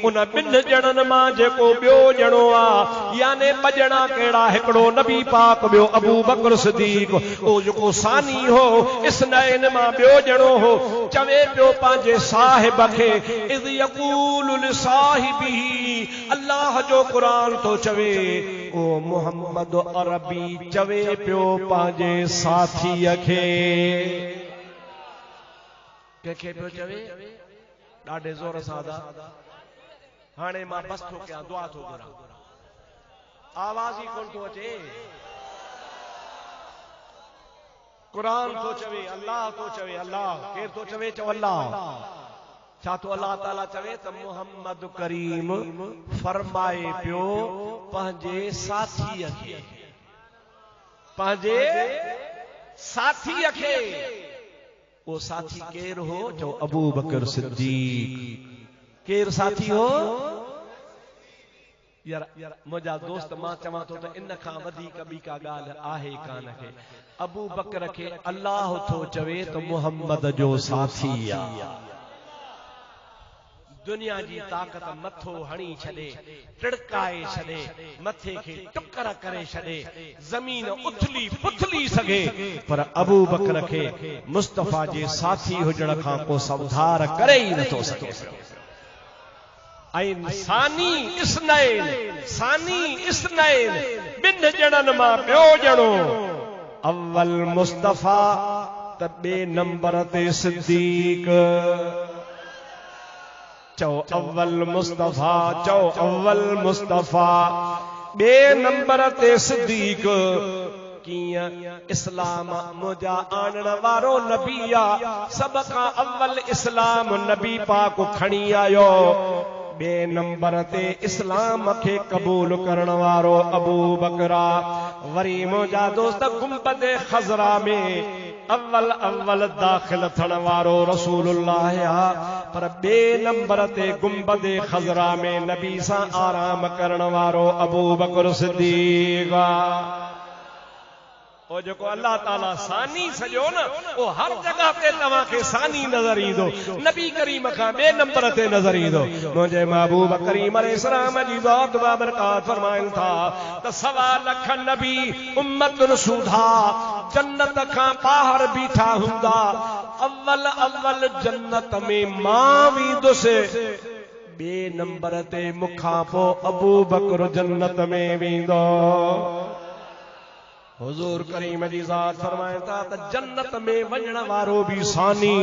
उन बिन ॼणन मां जेको ॿियो ॼणो आ याने बजणा कहिड़ा हिकिड़ो नबी पाक ॿियो अबू बकर सिद्दीक ओ जेको सानी हो इसनैन मां ॿियो ॼणो हो चवे पियो पंहिंजे साहिब खे इज़ यक़ूल लिसाहिबिही अल्लाह जो क़ुरान तो चवे ओ मोहम्मद अरबी चवे पियो पंहिंजे साथीअ खे कंहिंखे पियो चवे ॾाढे ज़ोर सां हाणे मां बस थो कयां दुआ थो घुरां आवाज़ ई कोन थो अचे क़ुरान थो चवे अल्लाह थो चवे अल्लाह केर थो चवे चओ अल्लाह छा तो अल्लाह ताला चवे त मोहम्मद करीम फरमाए पियो पंहिंजे साथीअ खे पंहिंजे साथीअ खे वो साथी केर हो जो अबू बकर सिद्दीक केर साथी हो यार मुंहिंजा दोस्त मां चवां थो त इन खां वधीक ॿी का ॻाल्हि आहे कान खे अबू बकर खे अल्लाह थो चवे त मोहम्मद जो साथी आहे दुनिया जी ताकत मथो हणी छॾे टिड़काए छॾे मथे खे टुकर करे छॾे ज़मीन उथली पुथली सघे पर अबू बकर खे मुस्तफ़ा जे साथी हुजण खां को सवधार करे ई नथो सघे। ऐं सानी इसनैन ॿिन ॼणनि मां ॿियो ॼणो अव्वल मुस्तफ़ा त ॿिए नंबर ते सिद्दीक चो अव्वल मुस्तफ़ा चो अव्वल मुस्तफ़ा बे नंबर ते सिद्दीक कियां इस्लाम मुजा आणण वारो नबी आ सब खां अव्वल इस्लाम नबी पाक खणी आयो बे नंबर ते इस्लाम खे कबूल करण वारो अबू बकरा वरी मुजा दोस्त गुंबद खज़रा में अव्वल दाखिल थण वारो रसूलुल्लाह पर बे नंबर ते गुंबद खज़रा में नबी सां आराम करण वारो अबू बकर सिद्दीक ओ जेको अल्लाह ताला सानी सजो न ओ हर जगह पे तव्हां खे सानी नजर ईंदो नबी करीम खां बे नंबर ते नजर ईंदो मुंहिंजे महबूब करीम अलैहिस्सलाम जी ज़ात बाबरकात फरमाइन था त 1.25 लख नबी उम्मतुन सुधा जन्नत खां ॿाहिरि बीठा हूंदा अव्वल जन्नत में मां वेंदुसि बे नंबर ते मूंखां पोइ अबू बकर जन्नत में वेंदो हुजूर करीम जी ज़ात फरमाए था त जन्नत में वञण वारो भी सानी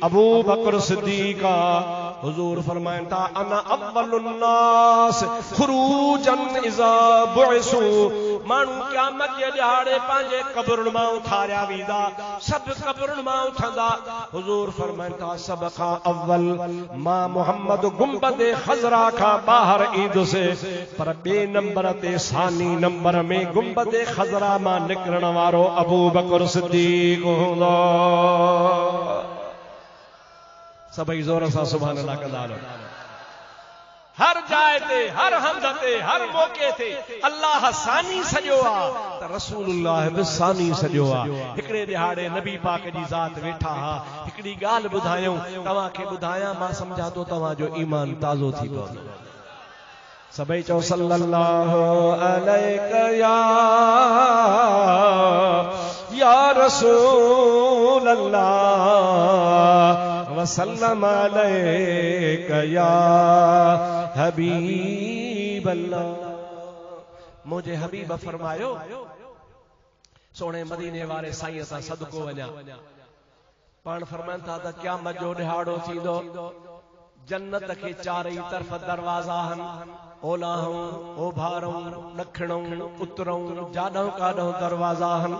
अबू बकर सिद्दीक हुजूर फरमाए था अना अव्वलुन नास खुरूजन इज़ा बुइसु मानू क़यामत जे ॾिहाड़े पंहिंजे कब्रुनि मां उथारिया वेंदा सब कब्रुनि मां उथंदा हुजूर फरमाए था सब खां अव्वल मां मोहम्मद गुंबद खज़रा खां ॿाहिरि ईंदुसि पर ॿे नंबर ते सानी नंबर में गुंबद खज़रा मां निकरण वारो अबू बकर सिद्दीक हूंदो सभई जोर सां सुभान अल्लाह कंदा हर जाए ते हर हंध ते हर मौके ते अल्लाह सानी सजो आ त रसूलुल्लाह बि सानी सजो आ हिकड़े दिहाड़े नबी पाक जी ज़ात वेठा हा हिकड़ी ॻाल्हि ॿुधायूं तव्हां खे ॿुधायां मां सम्झा तो तव्हां जो ईमान ताज़ो थी पवंदो सबई चओ सल्लल्लाहु अलैहि या रसूल अल्लाह वसल्लम अलैका या हबीब अल्लाह मुझे हबीब फरमायो सोने मदीने वाले साईं सां सदको वञा पाण फरमाइनि था त क़यामत जो ॾिहाड़ो थींदो, जन्नत के चारई तरफ दरवाजा हन, ओलाहूं ओभारूं ॾखिणूं उतरूं जाॾों काॾों दरवाजा हन,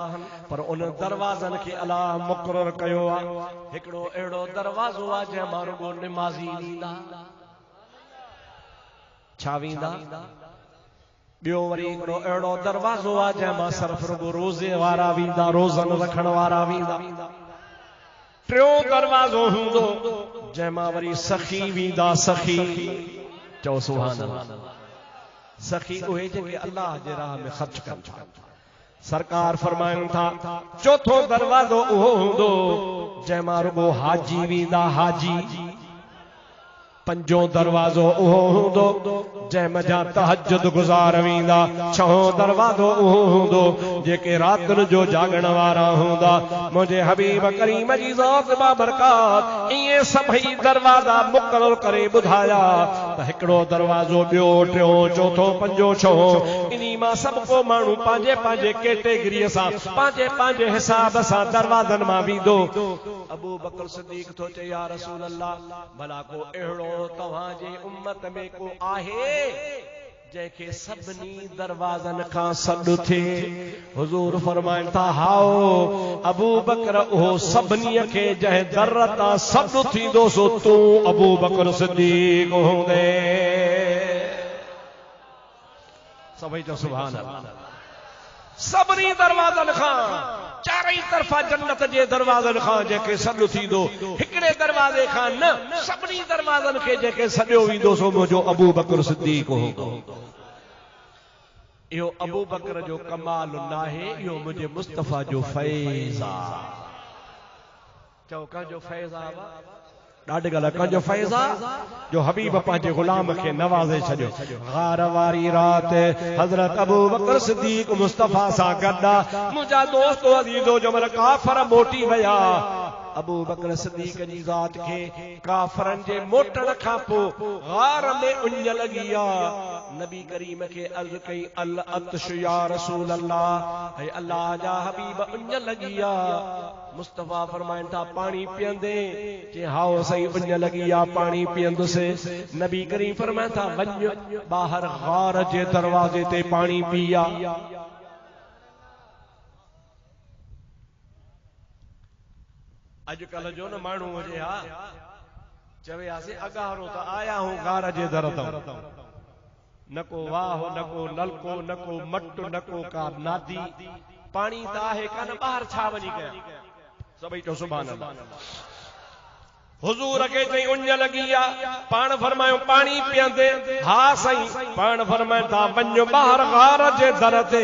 पर उन दरवाजन के अलाह मुक़रर कयो आहे हिकिड़ो अहिड़ो दरवाज़ो आहे जंहिं मां रुॻो निमाज़ी वींदा। छा वींदा? ॿियो वरी हिकिड़ो अहिड़ो दरवाज़ो आहे जंहिं मां सिर्फ़ रुॻो रोज़े वारा वींदा, रोज़न रखण वारा वींदा। टियों दरवाज़ो हूंदो जंहिंमां वरी सखी वींदा, सखी। चओ सुभान अल्लाह। सखी उहे जेके अल्लाह जे राह में ख़र्च कनि था। सरकार फरमाइनि था चौथो दरवाज़ो उहो हूंदो जंहिंमां रुॻो हाजी वींदा, हाजी। पंजो दरवाज़ो उहो हूंदो जंहिं जा तहज्जुद गुज़ार वींदा। छहों दरवाज़ो उहो हूंदो जेके रातुनि जो जागण वारा हूंदा। मुंहिंजे हबीब करीम जी ज़ात बाबरकात इहे सभई दरवाज़ा मुक़रर करे ॿुधाया त हिकिड़ो दरवाज़ो, ॿियो, टियों, चौथों, पंजो, छहों, इन्ही मां सभु को माण्हू पंहिंजे पंहिंजे कैटेगरीअ सां, पंहिंजे पंहिंजे हिसाब सां दरवाज़नि मां वेंदो। अबू बकर सिद्दीक़ थो चए या रसूल अल्लाह, भला को अहिड़ो तव्हांजे उम्मत में को आहे जंहिंखे सभिनी दरवाज़नि खां सॾु थिए? हुज़ूर फरमाइनि था हाओ अबू बकर, उहो सभिनी खे जंहिं दर तां सॾु थींदो सो तूं अबू बकर सिद्दीक़ हूंदे। सभई चओ सुभान अल्लाह। सभिनी दरवाज़नि खां, चारई तरफ़ा जन्नत जे दरवाज़नि खां जंहिंखे सॾु थींदो, हिकिड़े दरवाज़े खां न, सभिनी दरवाज़नि खे जंहिंखे सॾियो वेंदो सो मुंहिंजो अबू बकर सिद्दीक़ हूंदो। इहो अबू बकर जो कमाल नाहे, इहो मुंहिंजे मुस्तफ़ा जो फैज़ आहे। चओ कंहिंजो फैज़ आहे? ॾाढी ॻाल्हि आहे। कंहिंजो फैज़ आहे? जो हबीब पंहिंजे ग़ुलाम खे नवाज़े छॾियो। गार वारी राति हज़रत अबू बकर सिद्दीक़ मुस्तफ़ा सां गॾु मुंहिंजा दोस्त अज़ीज़ो जमल काफ़र मोटी विया। अबू बकर सिद्दीक़ जी ज़ात खे काफ़रनि जे मोटण खां पोइ गार में उञ लॻी आहे। नबी करीम खे अर्ज़ कई अल अतश या रसूल अल्लाह, ऐं अल्लाह जा हबीब उञ लॻी आहे। मुस्तफ़ा फरमाइनि था पाणी पीअंदे? जे हाओ सही उञ लॻी आहे, पाणी पीअंदुसि। नबी करीम फरमाइनि था वञ ॿाहिरि गार जे दरवाज़े ते पाणी पी आ। अॼुकल्ह जो न माण्हू हुजे हा चवे अगारो त आया हूं गार जे दर तां, न को वाह, न को नलको, न को मट, न को का नादी, पाणी त आहे कान, ॿाहिरि छा वञी कयां? सभई चओ सुभान अल्लाह। हुजूर खे चई उञ लॻी आहे, पाण फरमायो पाणी पीअंदे? हा साईं। पाण फरमाइनि था वञो ॿाहिरि गार जे दर ते।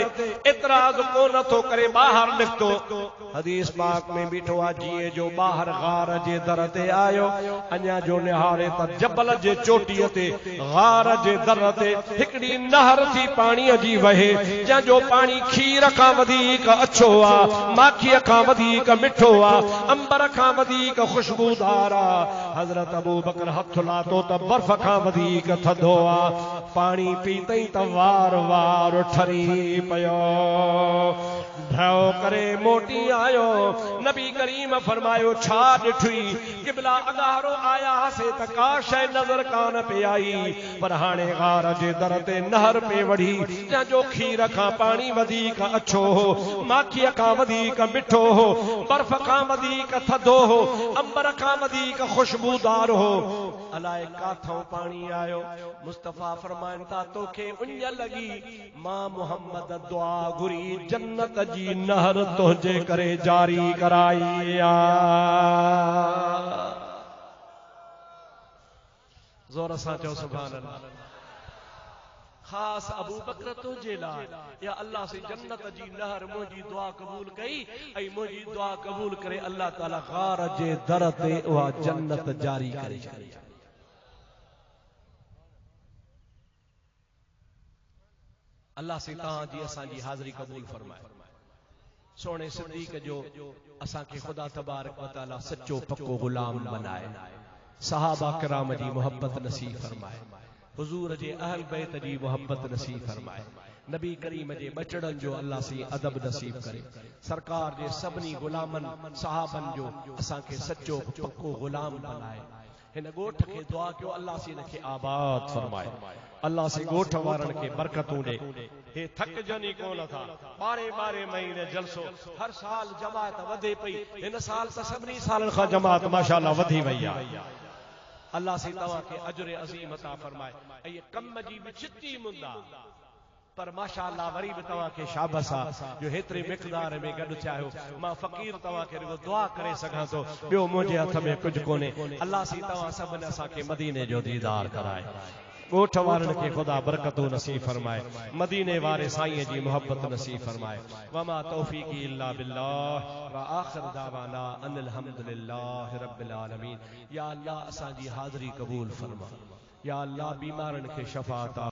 एतिराज़ को नथो करे ॿाहिरि निकितो। हदीस पाक में बीठो आहे जीअं जो ॿाहिरि गार जे दर ते आयो, अञा जो निहारे त जबल जे चोटीअ ते गार जे दर ते हिकिड़ी नहर थी पाणीअ जी वहे, जंहिंजो पाणी खीर खां वधीक अछो आहे, माखीअ खां वधीक मिठो आहे, अंबर खां वधीक खुशबूदार आहे। हज़रत अबू बकर हथ लातो त बर्फ खां वधीक थधो आहे। पाणी पीतई त वार वार ठरी पियो, भयो करे मोटी आयो। नबी करीम फरमायो छा ॾिठी? क़िबला अगारो आया से त का शइ नज़र कान पे आई, पर हाणे गार जे दर ते नहर पे वढ़ी, जंहिंजो खीर खां पाणी वधीक अछो हो, माखीअ खां वधीक मिठो हो, बर्फ खां वधीक थधो हो, अंबर खां वधीक खुशबूदार हो। अलाए काथों पाणी आयो। मुस्तफ़ा फरमाइनि था तोखे उञ लॻी, मां मोहम्मद दुआ घुरी जन्नत जी नहर तुंहिंजे करे जारी कराई आहे। ज़ोर सां चओ सुभान अल्लाह। खास अबू बकर तुंहिंजे लाइ या अल्लाह से जन्नत जी नहर मुंहिंजी दुआ क़बूल कई, ऐं मुंहिंजी दुआ क़बूल करे अल्लाह ताला गार जे दर ते उहा जन्नत जारी करे छॾी। अल्लाह से तव्हांजी असांजी हाज़िरी क़बूल फरमाए। सोने सिद्दीक़ जो असांखे ख़ुदा तबारक व तआला सच्चो पक्को ग़ुलाम बनाए, सहाबा किराम जी मोहब्बत नसीब फरमाए, हुजूर जे अहल बैत जी मोहब्बत नसीब फरमाए। नबी करीम जे बचड़न जो अल्लाह सी अदब नसीब करे। सरकार जे सभनी गुलामन सहाबन जो असां खे सच्चो पक्को गुलाम बनाए। हिन ॻोठ खे दुआ कयो अल्लाह सी इनखे आबाद फरमाए। अल्लाह से ॻोठ वारन खे बरकतूं ॾे। हे थकजनि कोन था। 12 महीने जलसो हर साल जमात वधे पई। हिन साल त सभनी सालन खां जमात माशाअल्लाह वधी वई आहे। अल्लाह से तव्हां खे अजर अज़ीम अता फरमाए। ऐं ये कम जी बि छिती मुंदा पर माशाअल्लाह वरी भी तव्हां खे शाबस आहे जो हेतिरे मिक़दार में गॾु चाहियो। मां फ़क़ीर तव्हां खे रुगो दुआ करे सघां थो, ॿियो मुंहिंजे हथ में कुझु कोन्हे। अल्लाह सी तव्हां सभिनी असां खे मदीने जो दीदार कराए। ॻोठ वारनि खे ख़ुदा बरकतूं नसीब फरमाए। मदीने वारे साईं जी मोहब्बत नसीब फरमाए। वमा तौफीक़ी इल्ला बिल्लाह व आखिर दावाना अनिल हम्दुलिल्लाहि रब्बिल आलमीन। या अल्लाह असांजी हाज़री क़बूल फरमा। या अल्लाह बीमारन खे शफ़ा अता